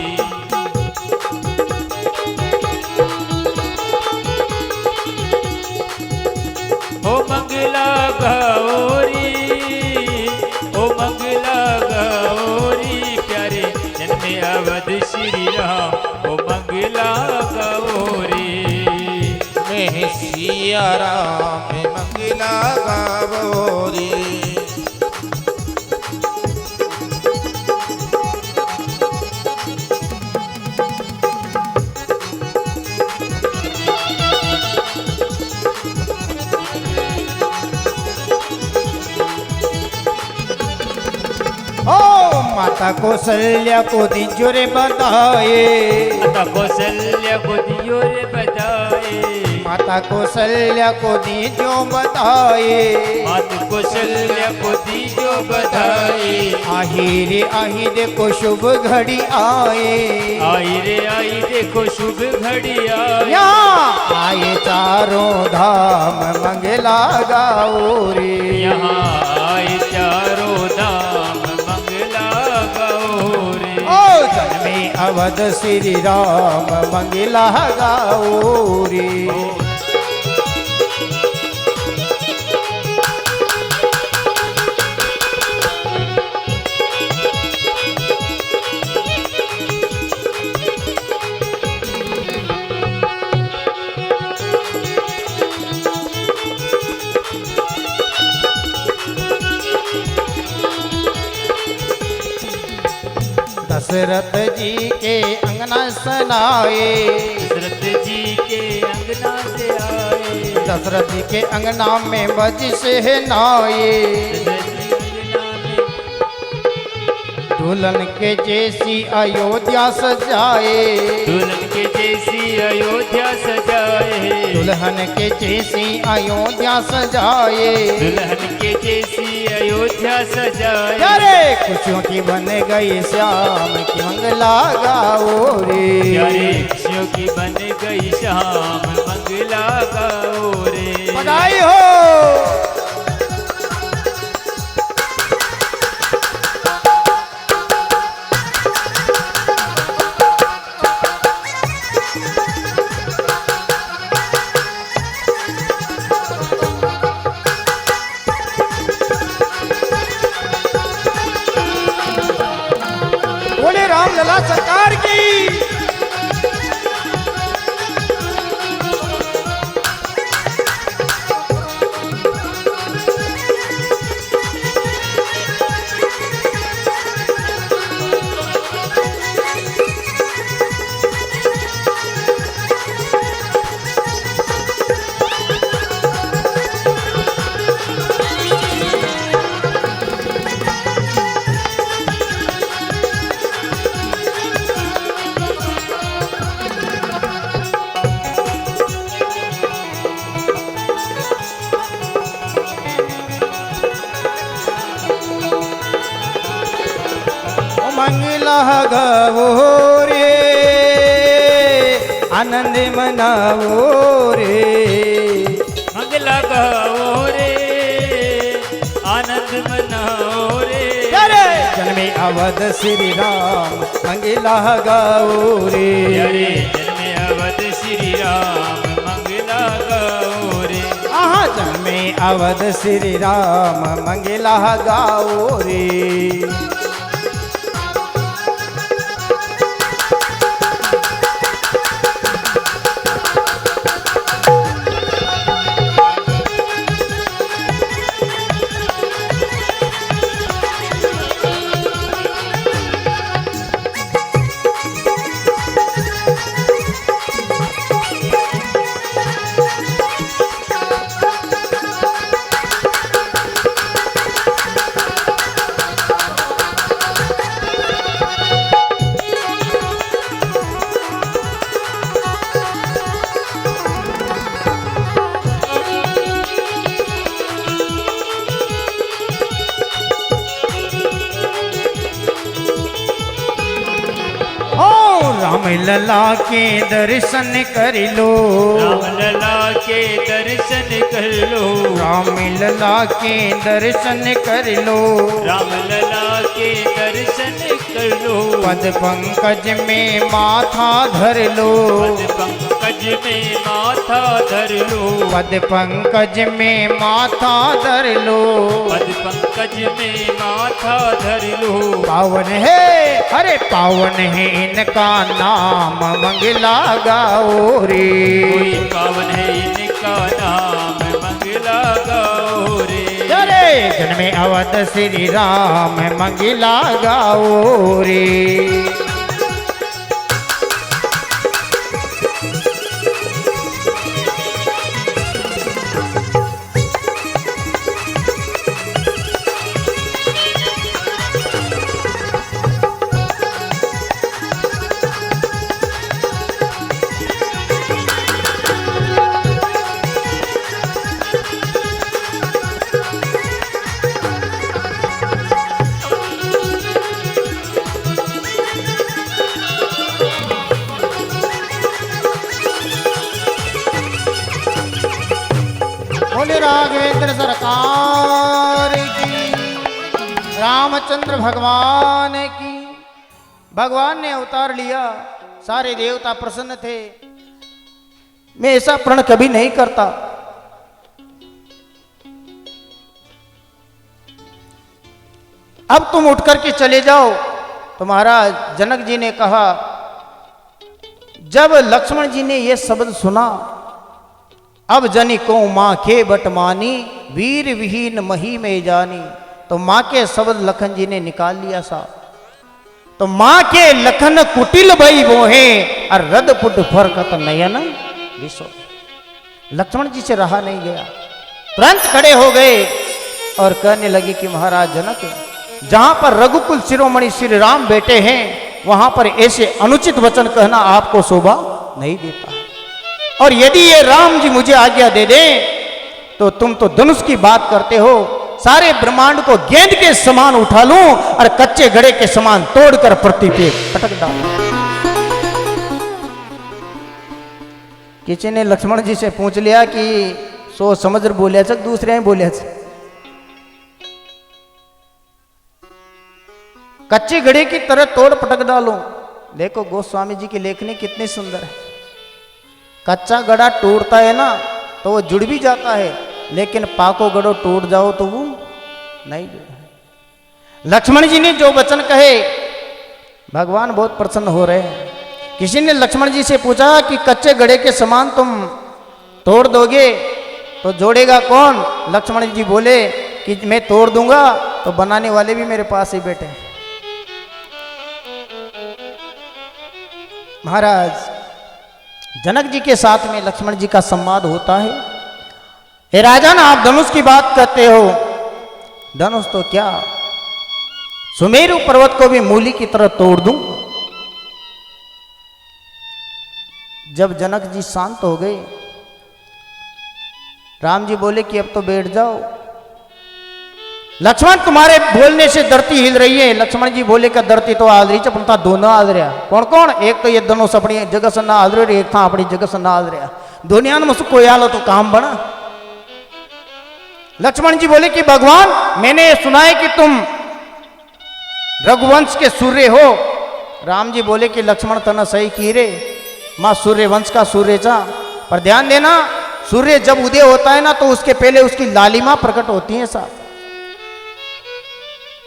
ओ मंगला गौरी ओ मंगला गौरी प्यारे जन्म अवध श्री राम ओ मंगला गौरी। मैं सिया राम मंगला गौरी। माता कौशल्या को दिजोरे बताए। माता कौशल्या को दियो रे बधाए। माता कौशल्या को दीजो बताए। माता कौशल्या को दियो बधाई। आही देखो शुभ घड़ी आए। आई रे आई देखो शुभ घड़ी आई। यहाँ आए चारों धाम मंगला गौरी। यहाँ आए चारों धाम मंगला गौरी। ओ जन्मे अवध श्री राम मंगला गौरी। दशरथ जी के अंगना सनाए। दशरथ जी के अंगना से आए। दशरथ जी के अंगना में बज से नाए। दशरथ जी अंगना में दुल्हन के जैसी अयोध्या सजाए। दुल्हन के जैसी अयोध्या सजाए। दुल्हन के जैसी अयोध्या सजाए। दुल्हन के जैसी अयोध्या सजाए। अरे खुशियों की बन गई श्याम की मंगला गाओ रे। प्यारे खुशियों की बन गई शाम मंगला गाओ रे। बधाई हो। बोले रामलला सरकार की। मंगला गाओ रे आनंद मनाओ रे। मंगला गाओ रे आनंद मनाओ रे। जन्मे अवध श्री राम मंगला गाओ रे। प्यारे जन्मे अवध श्री राम मंगला गाओ रे। आहा जन्मे अवध श्री राम मंगला गाओ रे। राम लला के दर्शन कर लो। राम लला के दर्शन कर लो। राम लला के दर्शन कर लो। राम लला के दर्शन कर लो। पद पंकज में माथा धर लो। पद पंकज में माथा धर लो। पद पंकज में माथा धर लो। पद पंकज में माथा धर लो। पावन है अरे पावन है इनका नाम मंगला गाओ रे। कोई पावन है इनका नाम मंगला गाओ रे। अरे जन्मे अवध श्री राम मंगला गाओ रे। बोले राघवेंद्र सरकार की। रामचंद्र भगवान की। भगवान ने अवतार लिया, सारे देवता प्रसन्न थे। मैं ऐसा प्रण कभी नहीं करता। अब तुम उठ करके चले जाओ। तो महाराज जनक जी ने कहा, जब लक्ष्मण जी ने यह शब्द सुना, अब जनी को माँ के बट मानी, वीर विहीन मही में जानी। तो माँ के शब्द लखन जी ने निकाल लिया साहब। तो माँ के लखन कुटिल भई मोहे, और रद पुट फरकत नयन विसो। लक्ष्मण जी से रहा नहीं गया, तुरंत खड़े हो गए और कहने लगे कि महाराज जनक, जहां पर रघुकुल शिरोमणि श्री राम बैठे हैं, वहां पर ऐसे अनुचित वचन कहना आपको शोभा नहीं देता। और यदि ये राम जी मुझे आज्ञा दे दें, तो तुम तो धनुष की बात करते हो, सारे ब्रह्मांड को गेंद के समान उठा लूं और कच्चे घड़े के समान तोड़कर पृथ्वी पे पटक डालूं। किसी ने लक्ष्मण जी से पूछ लिया कि सोच समझ बोलिया चक दूसरे ही बोलिया चक। कच्चे घड़े की तरह तोड़ पटक डालो। देखो गोस्वामी जी की लेखनी कितनी सुंदर है। कच्चा घड़ा टूटता है ना तो वो जुड़ भी जाता है, लेकिन पाको घड़ो टूट जाओ तो वो नहीं जुड़ा। लक्ष्मण जी ने जो वचन कहे भगवान बहुत प्रसन्न हो रहे हैं। किसी ने लक्ष्मण जी से पूछा कि कच्चे घड़े के समान तुम तोड़ दोगे तो जोड़ेगा कौन? लक्ष्मण जी बोले कि मैं तोड़ दूंगा तो बनाने वाले भी मेरे पास ही बैठे। महाराज जनक जी के साथ में लक्ष्मण जी का संवाद होता है। हे राजन, आप धनुष की बात करते हो। धनुष तो क्या, सुमेरु पर्वत को भी मूली की तरह तोड़ दूं। जब जनक जी शांत हो गए, राम जी बोले कि अब तो बैठ जाओ। लक्ष्मण, तुम्हारे बोलने से धरती हिल रही है। लक्ष्मण जी बोले कि धरती तो हाल रही चपनता दोनों हाल रहा। कौन कौन? एक तो ये दोनों अपनी जगह से ना हाल रहे, एक था अपनी जगह से ना हाल रहा। दुनिया में कोई हाल तो काम बना। लक्ष्मण जी बोले कि भगवान, मैंने सुना है कि तुम रघुवंश के सूर्य हो। राम जी बोले कि लक्ष्मण तना सही की रे, मां सूर्य वंश का सूर्य चा। पर ध्यान देना, सूर्य जब उदय होता है ना तो उसके पहले उसकी लालिमा प्रकट होती है साहब,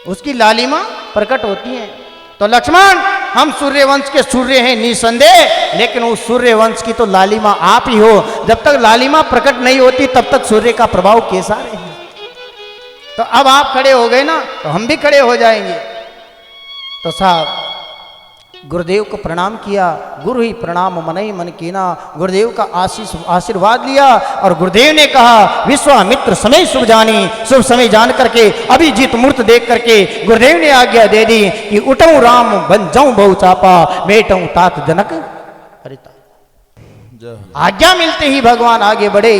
उसकी लालिमा प्रकट होती है। तो लक्ष्मण, हम सूर्य वंश के सूर्य हैं निसंदेह, लेकिन उस सूर्य वंश की तो लालिमा आप ही हो। जब तक लालिमा प्रकट नहीं होती तब तक सूर्य का प्रभाव कैसा रहेगा? तो अब आप खड़े हो गए ना तो हम भी खड़े हो जाएंगे। तो साहब गुरुदेव को प्रणाम किया। गुरु ही प्रणाम मनई मन कीना। गुरुदेव का आशीर्वाद लिया और गुरुदेव ने कहा, विश्वामित्र समय शुभ जानी। शुभ समय जान करके अभिजीत मूर्त देख करके गुरुदेव ने आज्ञा दे दी कि उठऊं राम बन जाऊं बहु चापा, बैठऊं तात जनक हरिता। आज्ञा मिलते ही भगवान आगे बढ़े।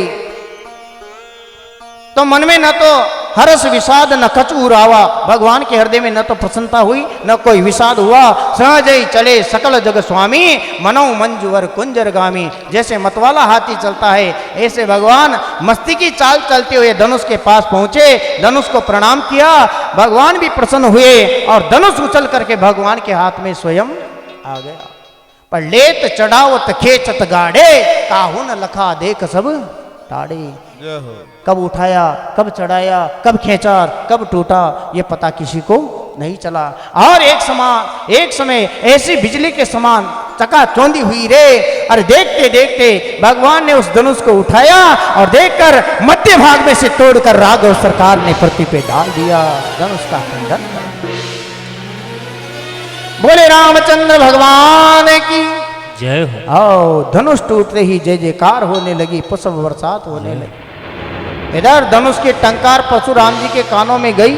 तो मन में न तो हर्ष विषाद न कचूर आवा। भगवान के हृदय में न तो प्रसन्नता हुई न कोई विषाद हुआ। सहजई चले सकल जग स्वामी, मनो मंजुवर कुंजर गामी। जैसे मतवाला हाथी चलता है ऐसे भगवान मस्ती की चाल चलते हुए धनुष के पास पहुंचे। धनुष को प्रणाम किया। भगवान भी प्रसन्न हुए और धनुष उछल करके भगवान के हाथ में स्वयं आ गया। पर लेत चढ़ावत खेचत गाड़े, काहू न लखा देख सब टाड़े। कब उठाया, कब चढ़ाया, कब खींचा, कब टूटा, ये पता किसी को नहीं चला। और एक समय ऐसी बिजली के समान चकाचौंधी हुई रे। अरे देखते देखते भगवान ने उस धनुष को उठाया और देखकर मध्य भाग में से तोड़कर राघव सरकार ने पृथ्वी पे डाल दिया। धनुष का खंडन। बोले रामचंद्र भगवान की जय हो। आओ, धनुष टूटते ही जय जयकार होने लगी, पुष्प बरसात होने लगी। इधर धनुष के टंकार परशुराम जी के कानों में गई।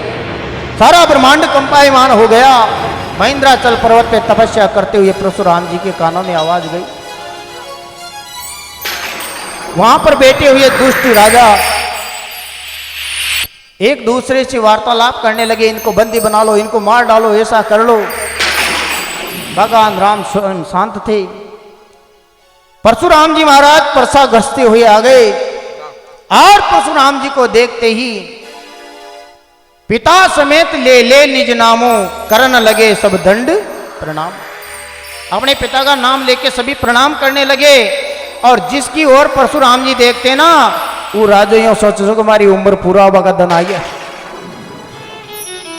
सारा ब्रह्मांड कंपायमान हो गया। महेंद्राचल पर्वत पे तपस्या करते हुए परशुराम जी के कानों में आवाज गई। वहां पर बैठे हुए दुष्ट राजा एक दूसरे से वार्तालाप करने लगे। इनको बंदी बना लो, इनको मार डालो, ऐसा कर लो। भगवान राम स्वयं शांत थे। परशुराम जी महाराज परसा घसते हुए आ गए और परशुराम जी को देखते ही पिता समेत ले ले निज नामो, करन लगे सब दंड प्रणाम। अपने पिता का नाम लेके सभी प्रणाम करने लगे। और जिसकी ओर परशुराम जी देखते ना, वो राजा यूं सोचो हमारी उम्र पूरा होगा, दिन आ गया।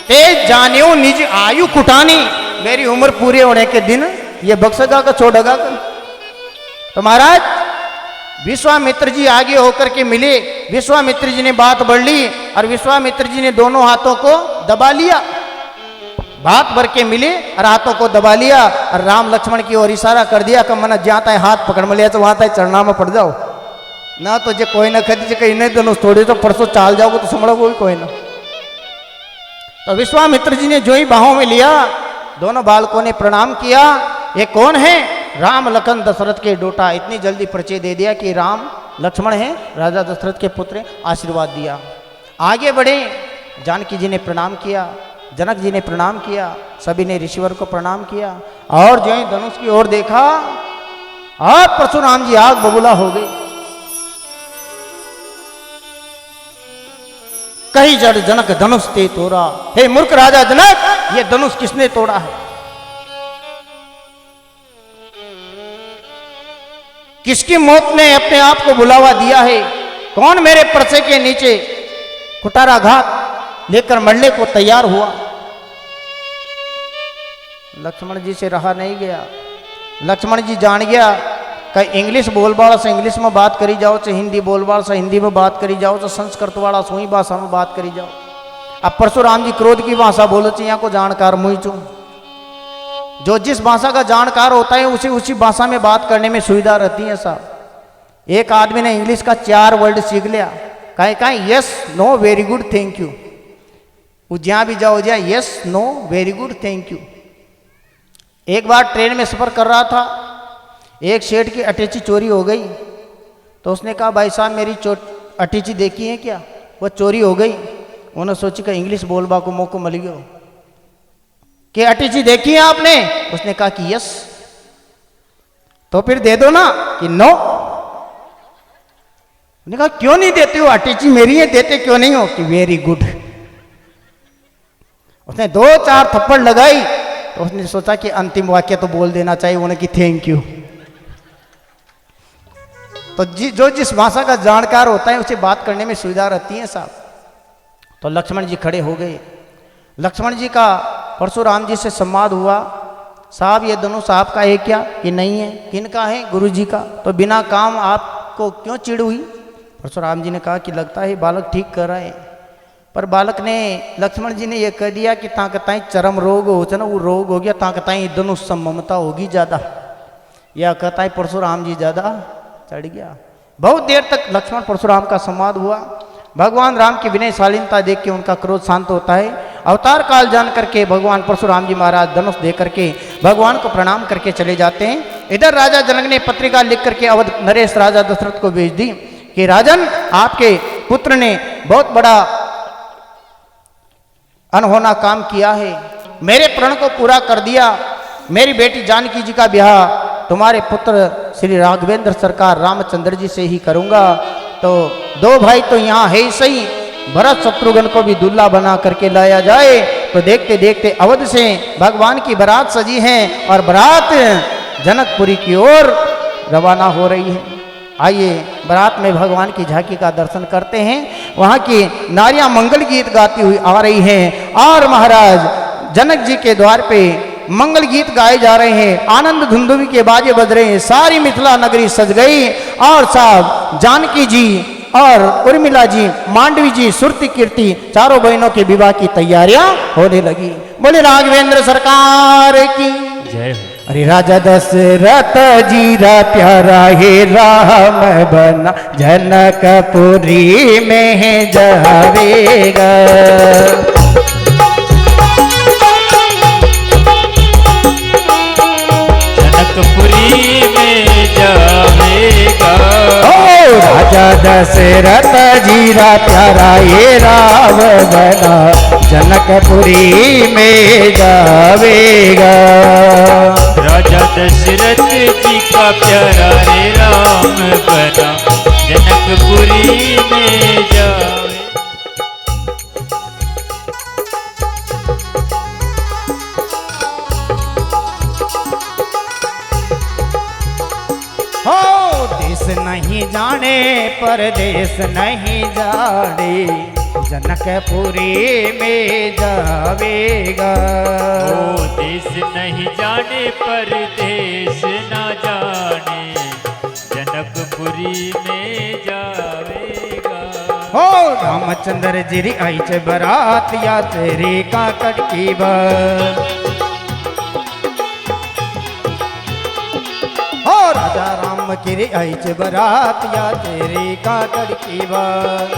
तेज जानियो निज आयु कुटानी, मेरी उम्र पूरे होने के दिन ये बक्सगा का छोड़ेगा। तो महाराज विश्वामित्र जी आगे होकर के मिले। विश्वामित्र जी ने बात बढ़ ली और विश्वामित्र जी ने दोनों हाथों को दबा लिया। बात भर के मिले और हाथों को दबा लिया और राम लक्ष्मण की ओर इशारा कर दिया कि मन जाता है हाथ पकड़ में लिया तो वहां तक चढ़ना में पड़ जाओ ना, तो जे कोई ना खरीद कहीं नहीं दोनों थोड़े तो परसों चाल जाओगे तो संभलोगे कोई ना। तो विश्वामित्र जी ने जो ही बाहों में लिया, दोनों बालकों ने प्रणाम किया। ये कौन है? राम लखन दशरथ के डोटा। इतनी जल्दी परिचय दे दिया कि राम लक्ष्मण है, राजा दशरथ के पुत्र। आशीर्वाद दिया। आगे बढ़े जानकी जी ने प्रणाम किया, जनक जी ने प्रणाम किया, सभी ने ऋषिवर को प्रणाम किया और जो ही धनुष की ओर देखा और परशुराम जी आग बबूला हो गई। कही जड़ जनक धनुष ते तोड़ा, हे मूर्ख राजा जनक, ये धनुष किसने तोड़ा है? किसकी मौत ने अपने आप को बुलावा दिया है? कौन मेरे परसे के नीचे कुठाराघात लेकर मरने को तैयार हुआ? लक्ष्मण जी से रहा नहीं गया। लक्ष्मण जी जान गया कि इंग्लिश बोलबाड़ा से इंग्लिश में बात करी जाओ, चाहे हिंदी बोलबाड़ा से हिंदी में बात करी जाओ, चाहे संस्कृत वाला सुई भाषा में बात करी जाओ। अब परशुराम जी क्रोध की भाषा बोलो चाहिए, यहाँ को जानकार मुई चू। जो जिस भाषा का जानकार होता है उसे उसी भाषा में बात करने में सुविधा रहती है साहब। एक आदमी ने इंग्लिश का 4 वर्ड सीख लिया, कहीं yes know very good thank you. वो जहाँ भी जाओ जाए yes know very good thank you. एक बार ट्रेन में सफ़र कर रहा था, एक सेठ की अटैची चोरी हो गई, तो उसने कहा भाई साहब मेरी अटैची देखी है क्या? वो चोरी हो गई। उन्होंने सोची कि इंग्लिश बोलबा को मौका मिल गया कि अटैची देखी है आपने? उसने कहा कि यस। तो फिर दे दो ना, कि नो। उसने कहा क्यों नहीं देते हो? अटैची मेरी है, देते क्यों नहीं हो? कि वेरी गुड। उसने 2-4 थप्पड़ लगाई तो उसने सोचा कि अंतिम वाक्य तो बोल देना चाहिए उन्हें कि थैंक यू। तो जो जिस भाषा का जानकार होता है उसे बात करने में सुविधा रहती है साहब। तो लक्ष्मण जी खड़े हो गए। लक्ष्मण जी का परशुराम जी से संवाद हुआ, साहब ये दोनों साहब का है क्या? कि नहीं है। किनका है? गुरु जी का। तो बिना काम आपको क्यों चिढ़ हुई? परशुराम जी ने कहा कि लगता है बालक ठीक कर रहा है। पर बालक ने, लक्ष्मण जी ने यह कह दिया कि ताकताई चरम रोग हो ना, वो रोग हो गया, ताकताई दोनों ममता होगी ज़्यादा। या कहता है परशुराम जी ज़्यादा चढ़ गया। बहुत देर तक लक्ष्मण परशुराम का संवाद हुआ। भगवान राम की विनय शालीनता देख के उनका क्रोध शांत होता है। अवतार काल जान करके भगवान परशुराम जी महाराज धनुष दे करके भगवान को प्रणाम करके चले जाते हैं। इधर राजा जनक ने पत्रिका लिख करके अवध नरेश राजा दशरथ को भेज दी कि राजन, आपके पुत्र ने बहुत बड़ा अनहोना काम किया है, मेरे प्रण को पूरा कर दिया। मेरी बेटी जानकी जी का ब्याह तुम्हारे पुत्र श्री राघवेंद्र सरकार रामचंद्र जी से ही करूंगा। तो 2 भाई तो यहाँ है ही सही, भरत शत्रुघ्न को भी दूल्हा बना करके लाया जाए। तो देखते देखते अवध से भगवान की बारात सजी है और बारात जनकपुरी की ओर रवाना हो रही है। आइए बारात में भगवान की झांकी का दर्शन करते हैं। वहाँ की नारियां मंगल गीत गाती हुई आ रही हैं और महाराज जनक जी के द्वार पे मंगल गीत गाए जा रहे हैं, आनंद धुंधुवी के बाजे बज रहे हैं। सारी मिथिला नगरी सज गई और साहब जानकी जी और उर्मिला जी, मांडवी जी, सुरती कीर्ति, चारों बहनों के विवाह की तैयारियां होने लगी। बोले राघवेंद्र सरकार की जय हो। अरे राजा दशरथ जी रा प्यारा हे राम बना, जनकपुरी में जावेगा। जनकपुरी में जावेगा। ओ राजा दशरथ जी रा प्यारा हे राम बना, जनकपुरी में जावेगा। राजा दशरथ जी का प्यारा रे राम बना, जनकपुरी में जावे। हो देश नहीं जाने परदेश नहीं जाने, जनकपुरी में जावेगा। ओ देश नहीं जाने परदेश न जाने, जनकपुरी में जावेगा। हो रामचंद्र जी री आई च बरात या तेरी काकड़ की बात। हो राजा राम की री आई च बरात या तेरी काकड़ की बात।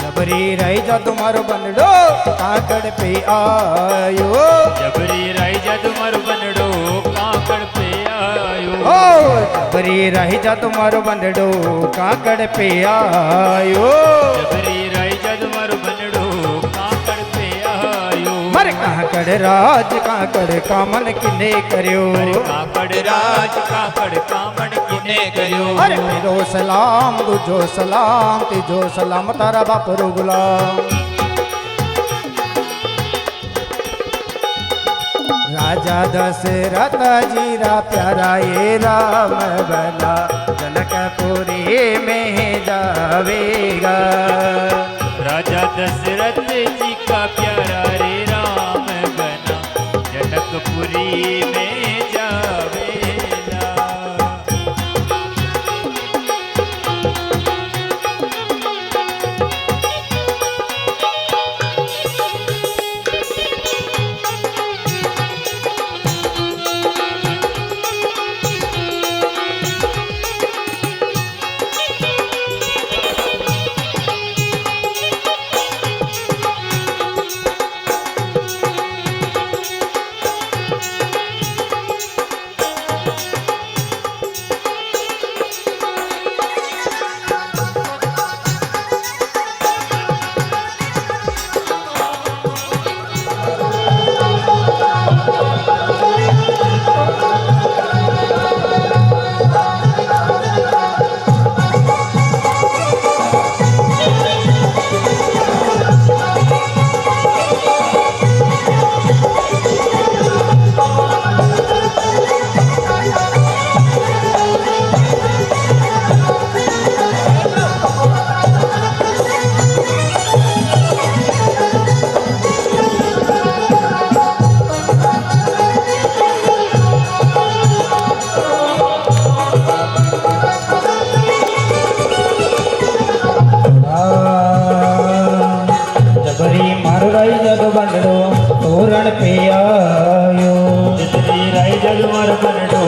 जबरी रही जा तुम्हारो बनडो काकड़ पे आयो। जबरी राई जा तुम्हारो बनडो काकड़ पे आयो। ओ जबरी रही जा तुम्हारो बंदड़ो काकड़ पे आयो जबरी रही जा तुम्हारो बंदड़ो काकड़ पे आयो मर काकड़ राज काकड़ कामन किने करियो काकड़ राज काकड़ कामन किने करियो अरे मेरो सलाम तुझो सलाम तिजो सलाम तारा बाप रो गुलाम राजा दशरथ जीरा प्यारा ये राम बना जनकपुरी में जावेगा राजा दशरथ जी का प्यारा रे राम बना जनकपुरी में जावेला जबरी मारो रही जग बंदड़ो तोरण पे आयो जबरी रही जग मर बंदड़ो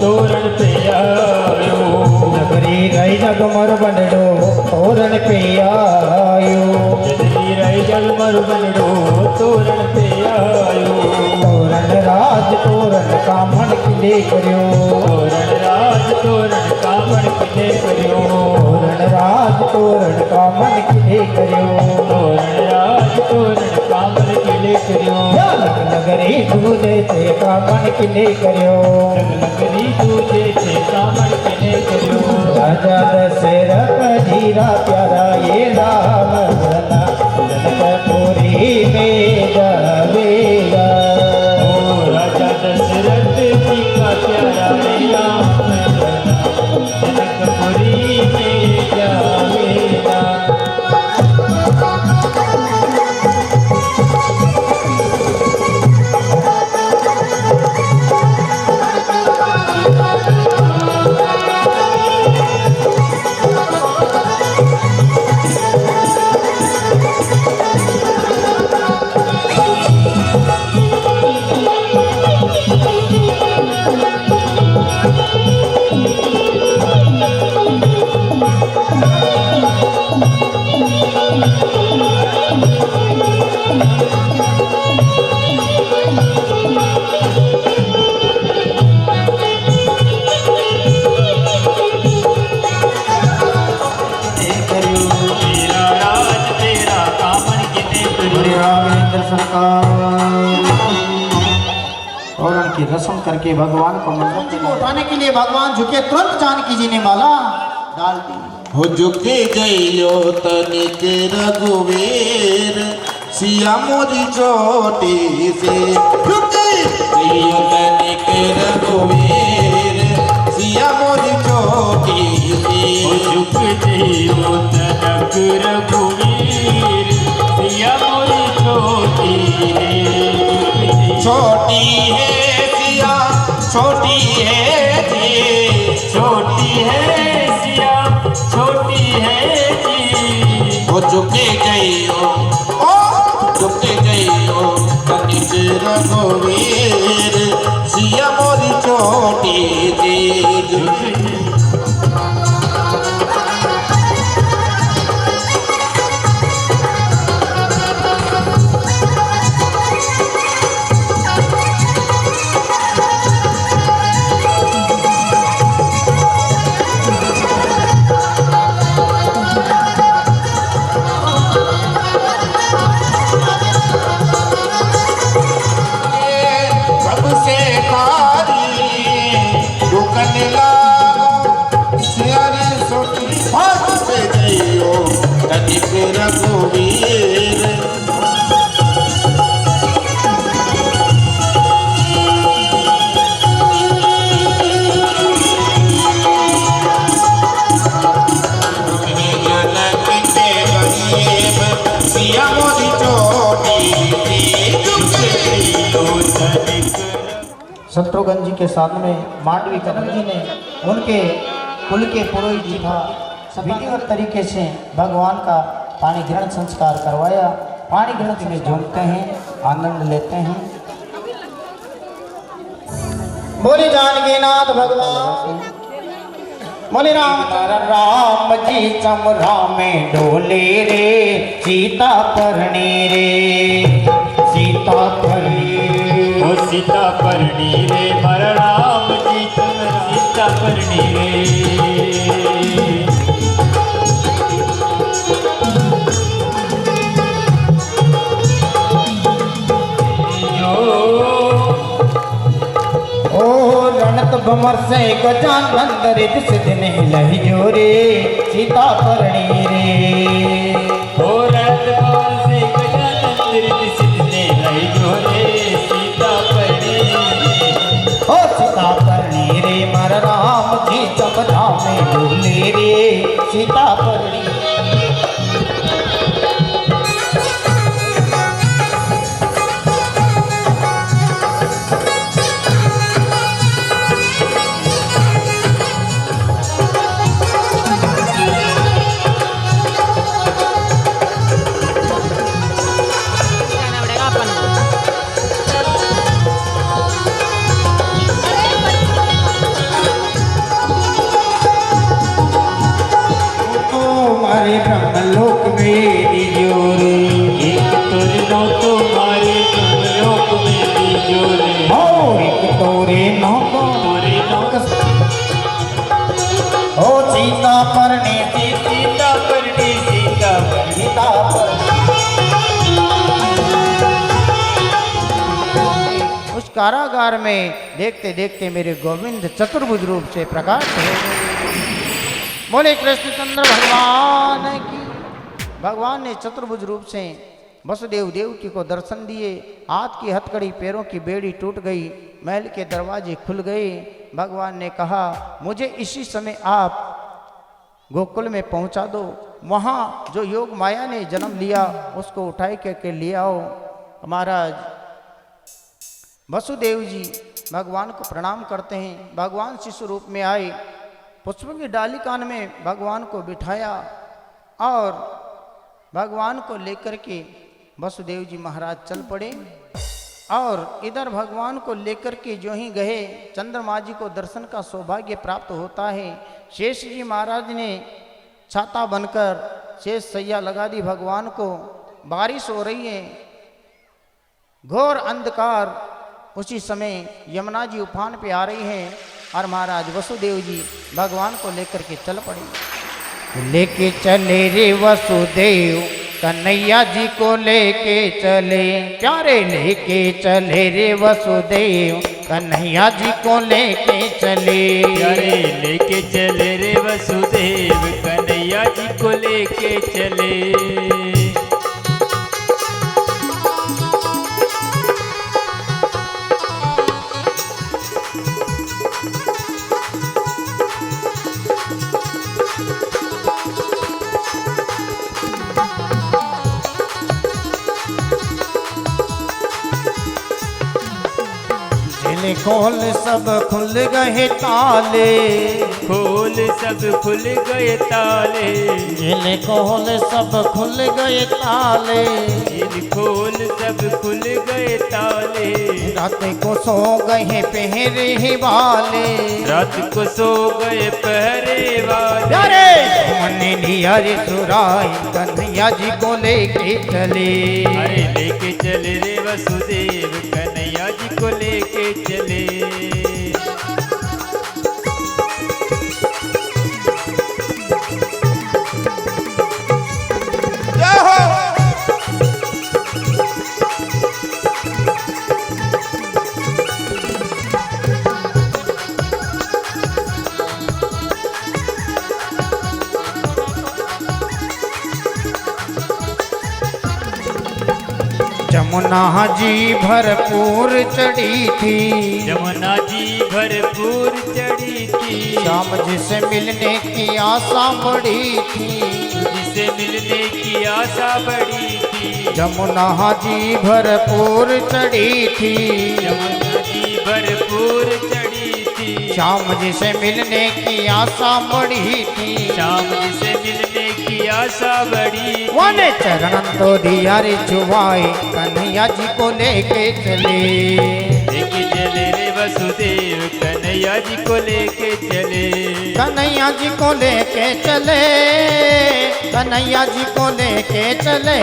तोरण पे आयो जबरी रही जग मर बंदड़ो तोरण पे आयो जबरी रही जग मर बंदड़ो तोरण पे आयो तोरण राज तोरण कामन किले करियो तोरण राज तोरण कामन किने करियो तोरण राज तोरण कामन किले करियो तोरण राज तोरण कामन किने करियो नगरी दूजे ते कामन किले करियो नगरी तुझे से कामन किने करियो राजा दशरथ जीरा प्यारा ये राम बना जनकपुरी में जावेगा ओ राजा दशरथ जी का प्यारा रे राम बना जनकपुरी में जावेगा की रस्म करके भगवान को मंडप को उठाने के लिए भगवान झुके, तुरंत जानकी जी ने माला डाल दी। हो झुके जइयो तनिक रघुवीर सिया मोरी चोटी से झुके जइयो तनिक रघुवीर सिया मोरी चोटी से झुक जइयो तनिक रघुवीर सिया मोरी छोटी है सिया छोटी है जी छोटी है सिया छोटी है जी हो झुके जइयो झुके जइयो तनिक रघुवीर सिया मोरी चोटी जी रघुवीर सिया मोदी चोटी शत्रुघ्न जी के साथ में मांडवी कर्ण जी ने उनके कुल के पुरोहित जी था विधिवत तरीके से भगवान का पानी ग्रहण संस्कार करवाया। पानी ग्रहण में झूमते हैं, आनंद लेते हैं। बोले जानकी नाथ भगवान, बोले राम जी चमरा में डोले रे, सीता परणी रे, सीता परणी ओ सीता परणी रे मारा राम जी चमरा सीता परणी रे। रणत भमर से गजानन दरिद सिद्ध ने लही जोरे, सीता परणी रे। ओ रणत भमर से गजानन दरिद सिद्ध ने लही जोरे, सीता परणी रे। ओ सीता परणी रे मारा राम जी चमरा में डोले रे, सीता परणी। ब्रह्मलोक में जोरे, एक तोरे नौ तुम्हारे ब्रह्मलोक में जोरे, हो एक तोरे नौ तोरे नौ ओ सीता परणी सीता परणी सीता परणी। सीता उस कारागार में देखते देखते मेरे गोविंद चतुर्भुज रूप से प्रकाश हो गए। बोले कृष्णचंद्र भगवान की। भगवान ने चतुर्भुज रूप से वसुदेव देवकी को दर्शन दिए। हाथ की हथकड़ी, पैरों की बेड़ी टूट गई, महल के दरवाजे खुल गए। भगवान ने कहा मुझे इसी समय आप गोकुल में पहुंचा दो, वहाँ जो योग माया ने जन्म लिया उसको उठाए करके ले आओ। महाराज वसुदेव जी भगवान को प्रणाम करते हैं। भगवान शिशु रूप में आए, पुष्प की डाली कान में भगवान को बिठाया और भगवान को लेकर के वसुदेव जी महाराज चल पड़े। और इधर भगवान को लेकर के जो ही गए, चंद्रमा जी को दर्शन का सौभाग्य प्राप्त होता है। शेष जी महाराज ने छाता बनकर शेष सैया लगा दी भगवान को। बारिश हो रही है, घोर अंधकार। उसी समय यमुना जी उफान पे आ रही हैं और महाराज वसुदेव जी भगवान को लेकर के चल पड़े। लेके चले रे वसुदेव कन्हैया जी को लेके चले, प्यारे लेके चले रे वसुदेव कन्हैया जी को लेके चले। प्यारे लेके चले रे वसुदेव कन्हैया जी को लेके चले। खोल सब खुल गए ताले, खोल सब खुल गए ताले, जिले खोल सब खुल गए ताले, जिल खोल सब खुल गए ताले। रात को सो गए पहरे वाले, रात को सो गए पहरे वाले। अरे मैंने लिया रे सुराई कन्हैया जी को लेके चले। अरे लेके चले रे वसुदेव कन्हैया जी को लेके चले। जय हो। जमुना जी भरपूर चढ़ी थी, जमुना जी भरपूर चढ़ी थी, श्याम जी से मिलने की आशा बड़ी थी, जिसे मिलने की आशा बड़ी थी। जमुना जी भरपूर चढ़ी थी, जमुना जी भरपूर चढ़ी थी, श्याम जी से मिलने की आशा बड़ी थी, श्याम जी से मिलने की आशा बड़ी थी। वन चरण तो दिया रे चुवाए, कन्हैया जी को लेके चले, लेके चले रे वसुदेव, कन्हैया जी को लेके चले, कन्हैया जी को लेके चले, कन्हैया जी को लेके चले,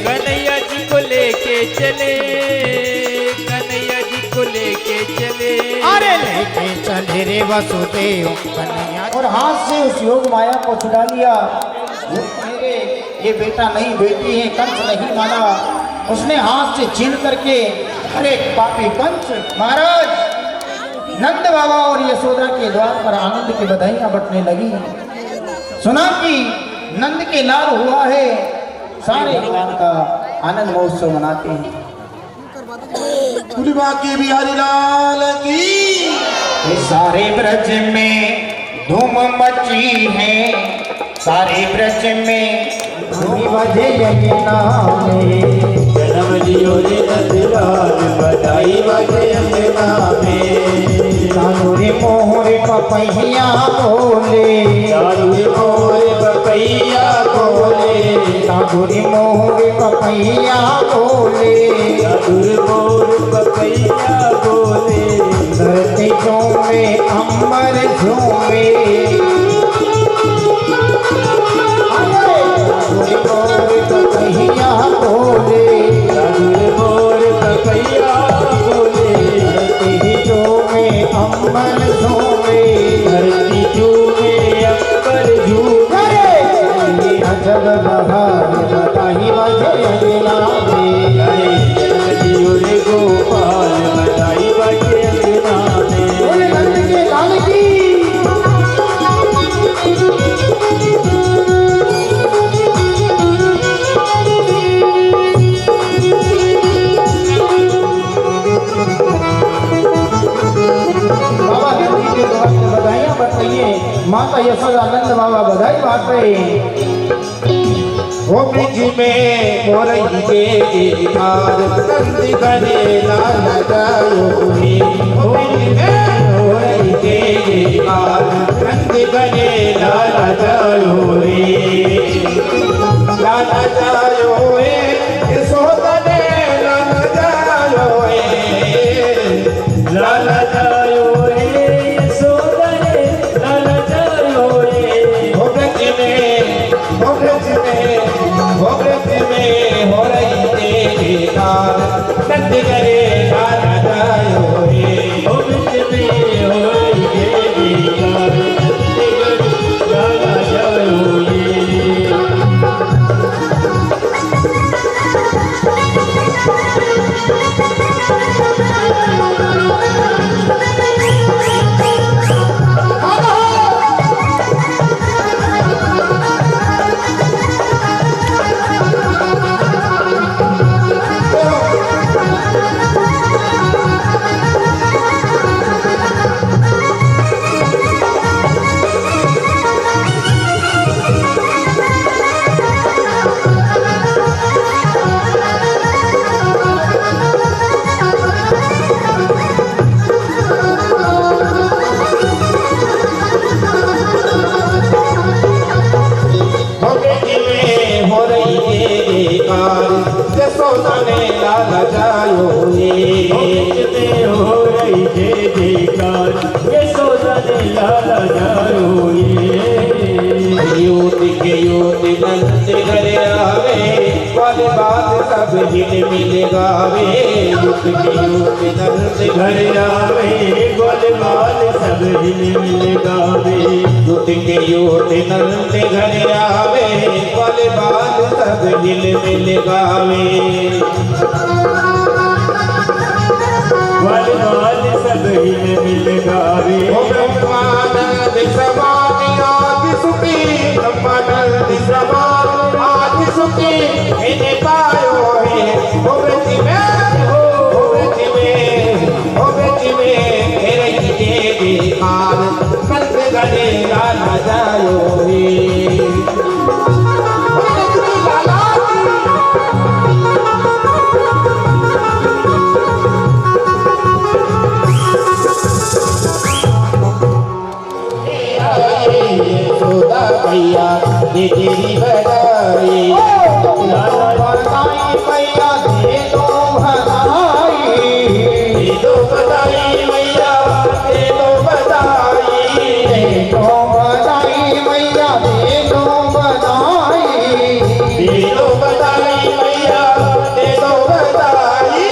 कन्हैया जी को लेके चले, कन्हैया जी को लेके चले। अरे लेके चले रे वसुदेव कन्हैया। और हाथ से उस योग माया को छुड़ा लिया। वो मेरे ये बेटा नहीं बेटी है, कंस नहीं माना। उसने हाथ से छीन करके, अरे पापी कंस, महाराज नंद बाबा और यशोदा के द्वार पर आनंद की बधाइयां बटने लगी। सुना कि नंद के लाल हुआ है, सारे भगवान का आनंद महोत्सव मनाते हैं। बाकी बिहारी लाल की ये सारे ब्रज में धूम मची है, सारे ब्रज में धूम बजे यमुना में। जन्म लियो रे नंदलाल, बधाई बजे यमुना में। सानुरे मोहरे पपैया बोले, सानुरे मोहरे पपैया बोले, सानुरे मोहरे पपैया बोले, सानुरे मोहरे पपैया बोले। धरती झूमे अंबर झूमे, सानुरे मोहरे पपैया बोले, सानुरे मोहरे पपैया बोले। धरती झूमे अंबर झूमे, धरती झूमे अंबर झूमे। जग बहार बताही बजे अगला में। जन्म लियो रे गोपाल, बधाई बजे यमुना में। बोले नंद के लाल की। बाबा नंदी के द्वार से बधाइयां बट रही है। माता यशोदा नंद बाबा बधाई बांट रहे हैं। वो ब्रिज में मोरई के कार, नंद घने लाल जायो रे। वो ब्रिज में मोरई के कार, नंद घने लाल जायो रे। लाल जायो रे, यशोदा ने लाल जायो रे। लाल जायो रे, यशोदा ने लाल जायो रे। वो ब्रिज में, वो ब्रिज में, वो ब्रिज में हो रही तेरी कार, नंद घने लाल जायो रे। वो ब्रिज में हो रही तेरी कार, नंद घने लाल जायो रे। यशोदा ने लाल जायो रे। हो रही जय जयकार, यशोदा ने लाल जायो रे। योति के योति नंद घर आवे, वाले बात सब हिल मिल गावे। योति के योति नंद घर आवे, वाले बात सब हिल मिल गावे। योति के योति नंद घर आवे, वाले बात सब हिल मिल गावे। वाले बात सब हिल मिल गावे। ओ ब्रह्मानंद समान आदि सुखी, ब्रह्मानंद समान आदि सुखी मैंने पायो है ओ बेटी में ओ बेटी में ओ बेटी में मेरे के बेकार कंद गले लाला जायो है भैया दे तेरी बधाई बधाई भैया दे दो बधाई दे दो बधाई भैया दे दो बधाई दे दो बधाई भैया दे दो बधाई दे दो बधाई भैया दे दो बधाई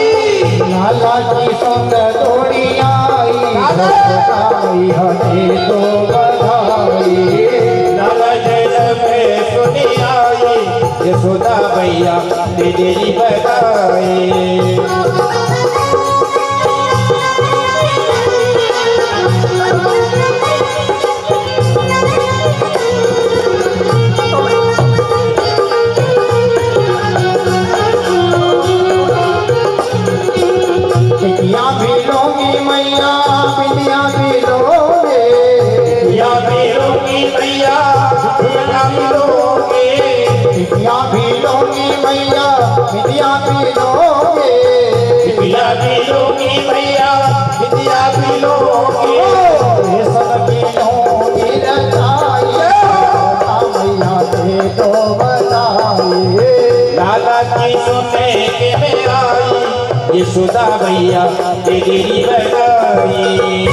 लाला की सुन दौड़ी आई भैया दे दो बधाई यशोदा भैया तेरी बधाई बिटिया भी लोगी मैया बिटिया भी लोगे या मेरोगी भैया या मेरोगे बिटिया भी लोगी मैया बिटिया भी लोगे विद्या भी लोगी भैया विद्या भी लोगे ये सब की लोगी रचाई मैया दे दो बधाई लाला की सुनने के में आई यशोदा भैया तेरी बधाई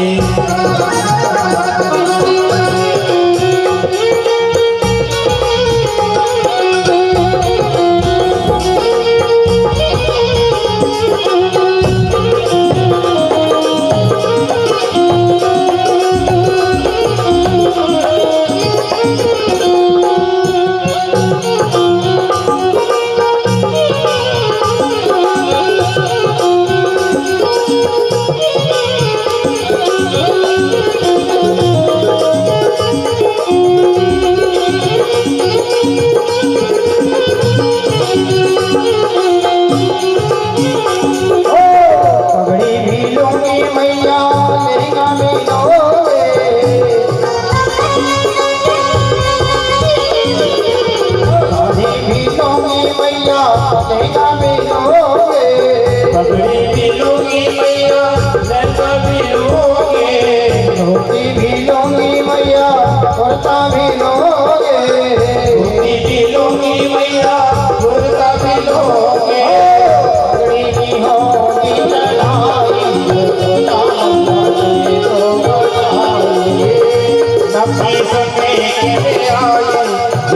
यशोदा भैया तेरी बधाई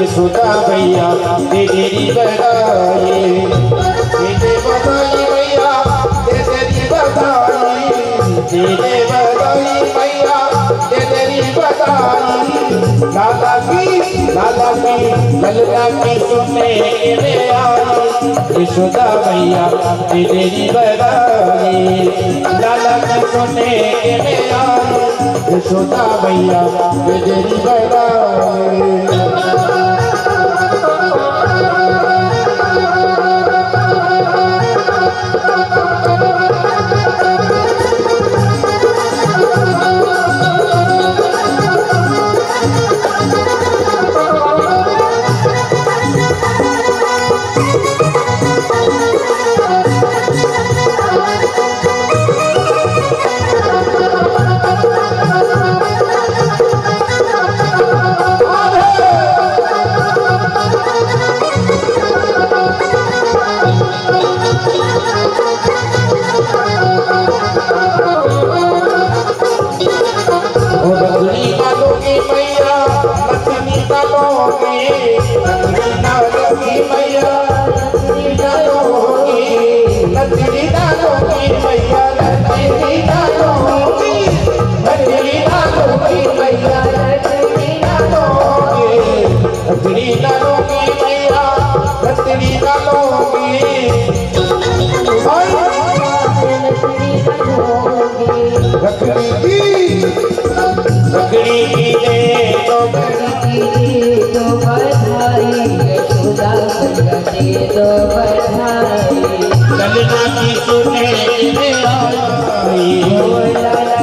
यशोदा भैया तेरी बधाई तेरे बधाई भैया तेरी बधाई तेरे बधाई भैया तेरी बधाई लाला की ललना की सुनने के आई यशोदा भैया तेरी बधाई लाला की सुनने के आई यशोदा भैया तेरी बधाई Thank you. नथनी डालोगी मैया नथनी डालोगी नथनी डालोगी मैया नथनी डालोगी नथनी डालोगी मैया नथनी डालोगी नथनी डालोगी मैया नथनी डालोगी रखड़ी की ले तो बधाई यशोदा मैया दे दो बधाई ललना की सुने में आई लाला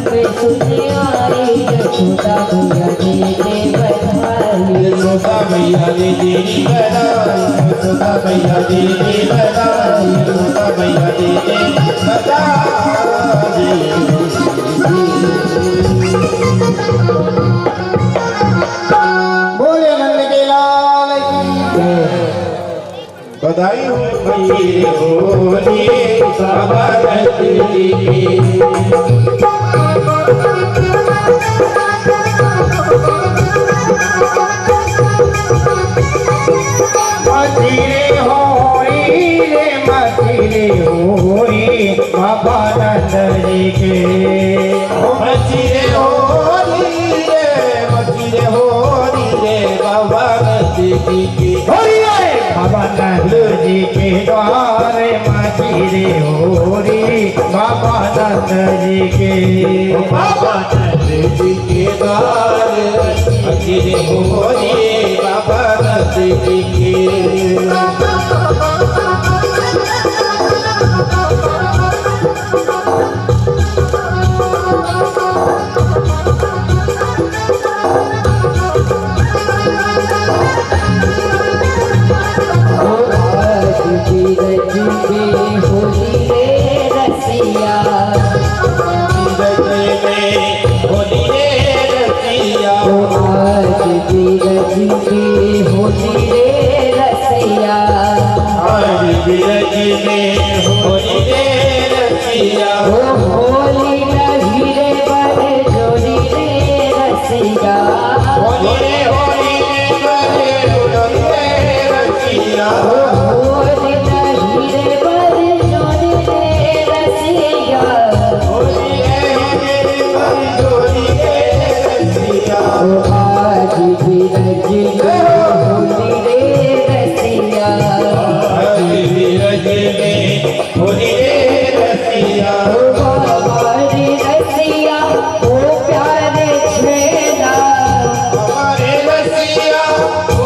पे सुने आई यशोदा मैया दे दे बधाई यशोदा मैया दे तेरी बधाई यशोदा मैया दे तेरी बधाई यशोदा मैया दे तेरी बधाई बोले नंद के लाल की बधाई हो भई होली बाबा रतनी की मथुरे होरी रे मथुरे होरी बाबा नंद जी के मचिरे होली रे बाबा रतनी की होरी रे बाबा नंद जी के द्वारे मथुरे होरी बाबा नंद जी के बाबा नंद जी के द्वार मचिरे होली बाबा रतनी की होली रे रसिया होली रे रतिया आज बीरज की होली रे रसिया आज बिरज में होली रे रतिया होली नहीं रे बड़े जोड़ी रे रसिया होली रे बड़े होली रे रतिया होली नहीं रे बड़े जोड़ी रे रसिया होली रे बड़े होली रे रतिया आज बीरज की होली रे रसिया आज बिरज में होली रे रतिया हमारी रसिया ओ प्यारे छेदा हमारे रसिया ओ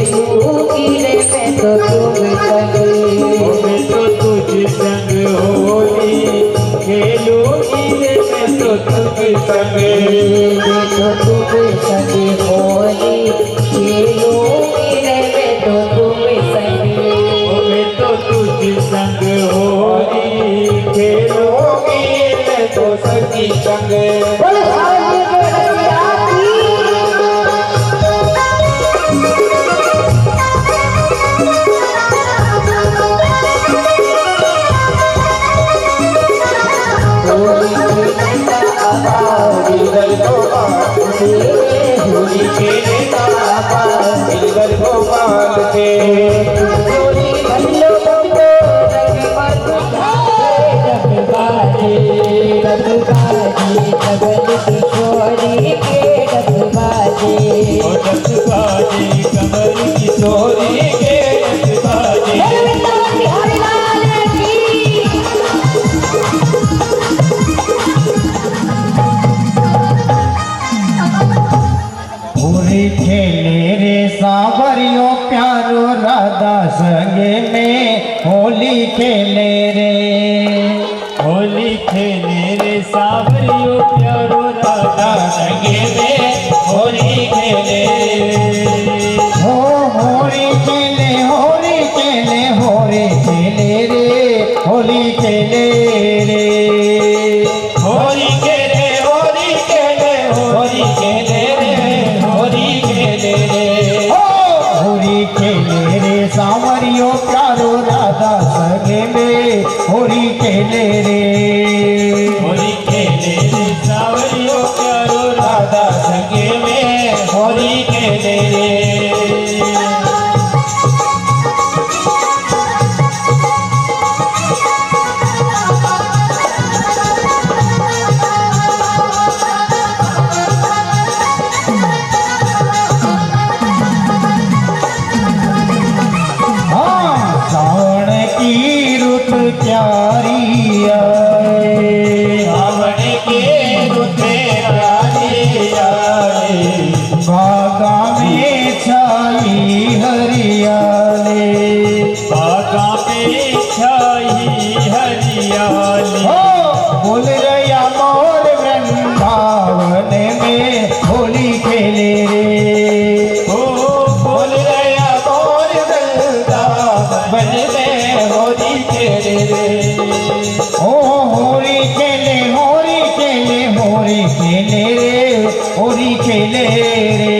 खेलूंगी रे मैं तो तुम संग, मैं तो तुझ संग होली खेलूंगी रे मैं तो तुझ संग, मैं तो तुम संग होली खेलूंगी रे मैं तो तुम संग, मैं तो तुझ संग होली खेलूंगी मैं तो सखी संग। बोले सारे बेड़िया की होली खेले का दिलबर गोपाल के होली बल्लो बल्लो रंग बाजे रंग बाजे जगत किशोरी के रंग बाजे जग बाजे कमर किशोरी के जग बाजे। बिहारी लाल की होली खेले रे सावरियों प्यारो राधा संगे में होली खेले रे, होली खेले रे सावरियो प्यारो राधा संगे में होली खेले हो होली खेले होली खेले होली खेले रे होली खेले रे, होली खेले होली खेले होली खेले रे होली खेले रे हो होली खेले रे सावरियों प्यारो राधा संगे में होली खेले रे, होली खेले रे सावरियो प्यारो राधा संगे में होली खेले रे। हाँ सावन की रुत प्यारी आए, सावन के रुते प्यारे आए बागा में छाई हरियाले, बागा में छाई हरियाली हो बोल रया मोर वृंदावन में होली खेले रे, ओ बोल रहा मोर वृंदावन में होली खेले रे ओ होली खेले होली खेले होली खेले रे होली खेले रे,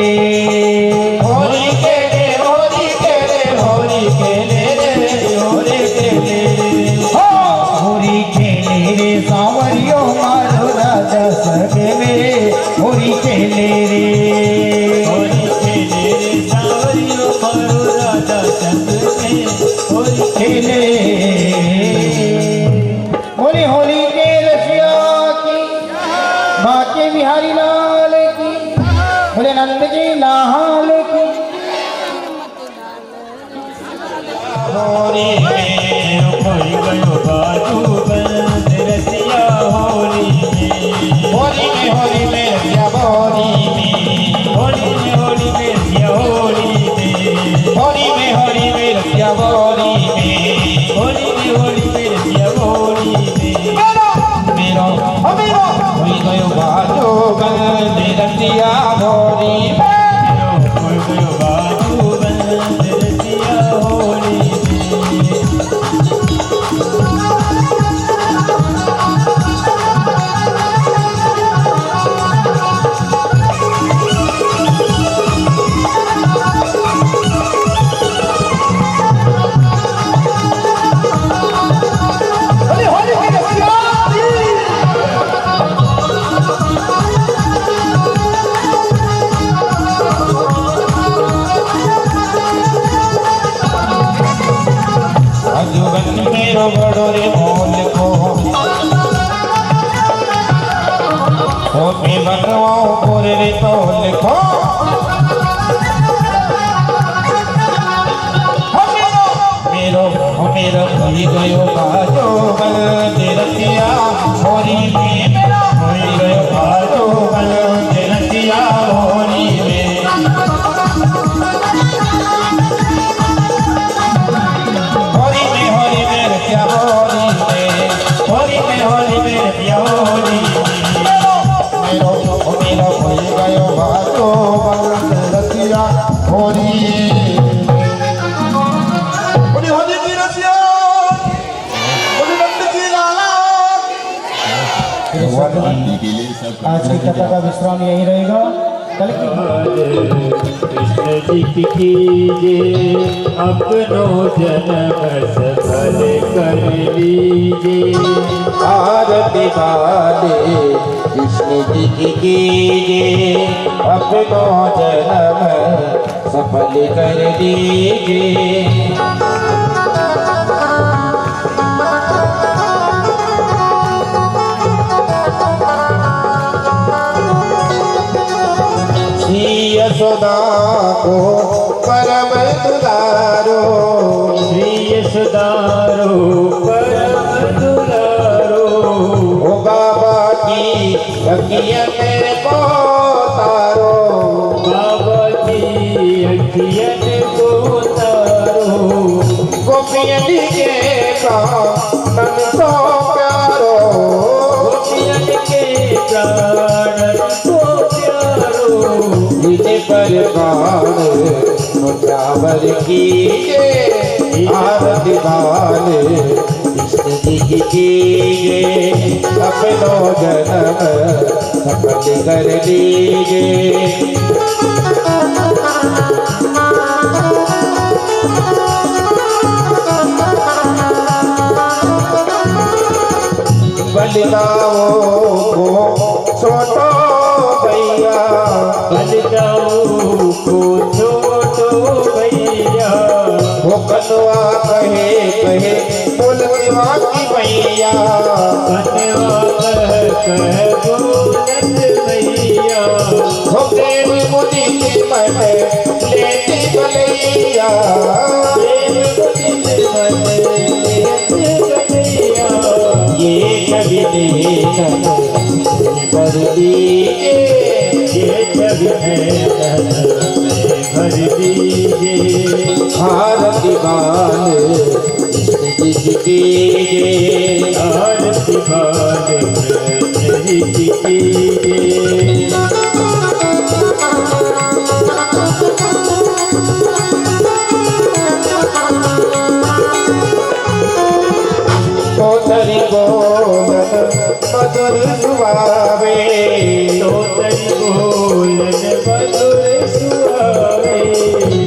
होली खेले होली खेले होली खेले रे होली खेले रे हो होली खेले रे सावरियो मारो राजा सगे में होली खेले रे, होली खेले रे सावरियो मारो राधा संग में होली खेले बोले होली के रसिया की बाके बिहारी लाल की, बोले नंद जी लाल की, होली में खोई गयो बाजू बंद रसिया होली में होली में रसिया होली में होली में रसिया होली में होली में रसिया होली में होली में रसिया होली में मेरो होई गयो बाजो बंद रसिया होली में कोई गयो बाजू बंद रसिया होली में अजुबन मेरो बड़ो रे मोल को ओ पे बनवाओ मोर रे तोल को मेरो होई गयो बाजो बंद रसिया होली में होई गयो बाजो बंद रसिया होली में आज की कथा का विश्राम यही रहेगा। कल की कृष्ण जी की कीजिए अपनो जन्म सफल कर लीजिए। आरती वाले कृष्ण जी की कीजिए अपनो जन्म सफल कर दीजिए। श्री यशोदा को परम दुलारो, श्री यशोदारो परम दुलारो, ओ बाबा की अखियन को तारो, बाबा की अखियन को तारो, गोपियन के प्राणन को प्यारो, गोपियन के प्राणन को प्यारो, विजय पर प्राण मुझावर कीजिए। आरती वाले कृष्ण जी की कीजिए अपनो जन्म सफल कर लीजिए। बलिदाओ को छोटो भैया, बलिदाओ को छोटो भैया, वो कनवा कहे कहे बोलवा की भैया, कनवा कह बोलत भैया, वो प्रेम मुनि के मन लेती भलैया, प्रेम मुनि मन लेती भलैया, ये कभी भर दीजिए, ये जग है भर दीजिए। आरती वाले कृष्ण जी की कीजिए। आरती वाले कृष्ण जी की कीजिए। तोतरी बोलन मधुर सुहावे, तोतरी बोलन मधुर सुहावे,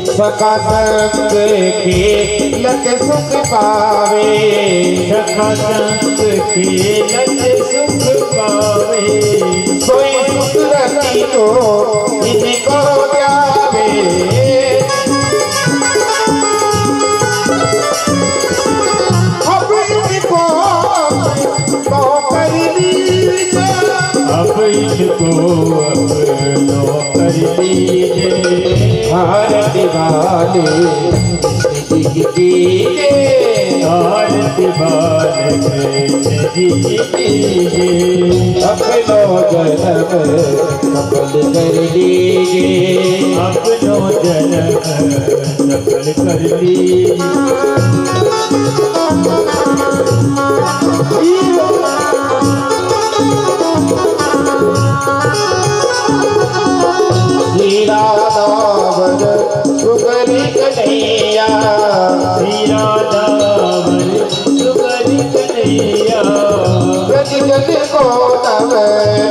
सखा संग खेलत सुख पावे, सखा संग खेलत सुख पावे, सोई सुख रति को इनको जावे, अब इनको तो कर लीजिए। अब इनको अपनो कर लीजिए। आरती वाले कृष्ण जी की कीजिए। आरती वाले कृष्ण जी की कीजिए। अपनो जन्म सफल कर लीजिए। अपनो जन्म सफल कर लीजिए। श्री राधावर सुगरी कन्हैया, श्री राधावर सुगरी कन्हैया, ब्रज जन को नव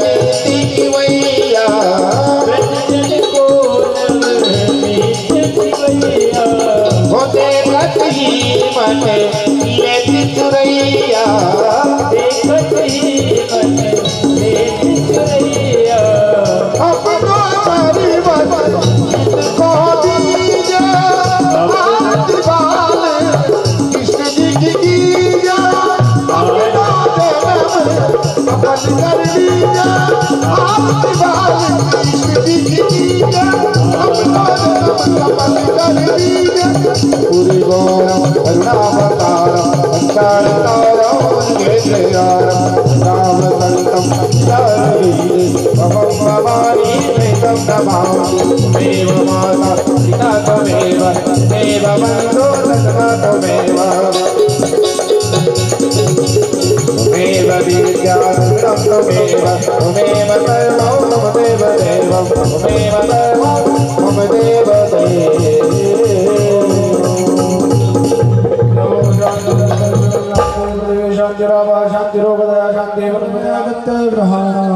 नीति की मैया, ब्रज जन को नव नीति की मैया, हो देखत ही मन लेती चुरैया, देखत ही मन लेती चुरैया, अपनो परिवर को दीजिए। आरती वाले कृष्ण जी की कीजिए। अपनो जन्म सफल कर लीजिए। आरती वाले कृष्ण जी की कीजिए। अपनो जन्म सफल कर लीजिए। पूरी गौरम करुणावतारम संसारतारम वेदयारम राम संतम भवं भवानी वेदं नमामि। देव माता पिता त्वमेव देव बन्धो सखा त्वमेव। त्वमेव विद्यारूढं त्वमेव त्वमेव सर्वं मम देवदेवं त्वमेव सर्वं मम देवदेवम्। शांतिरावा शांतिरोगदया शांति ग्रहण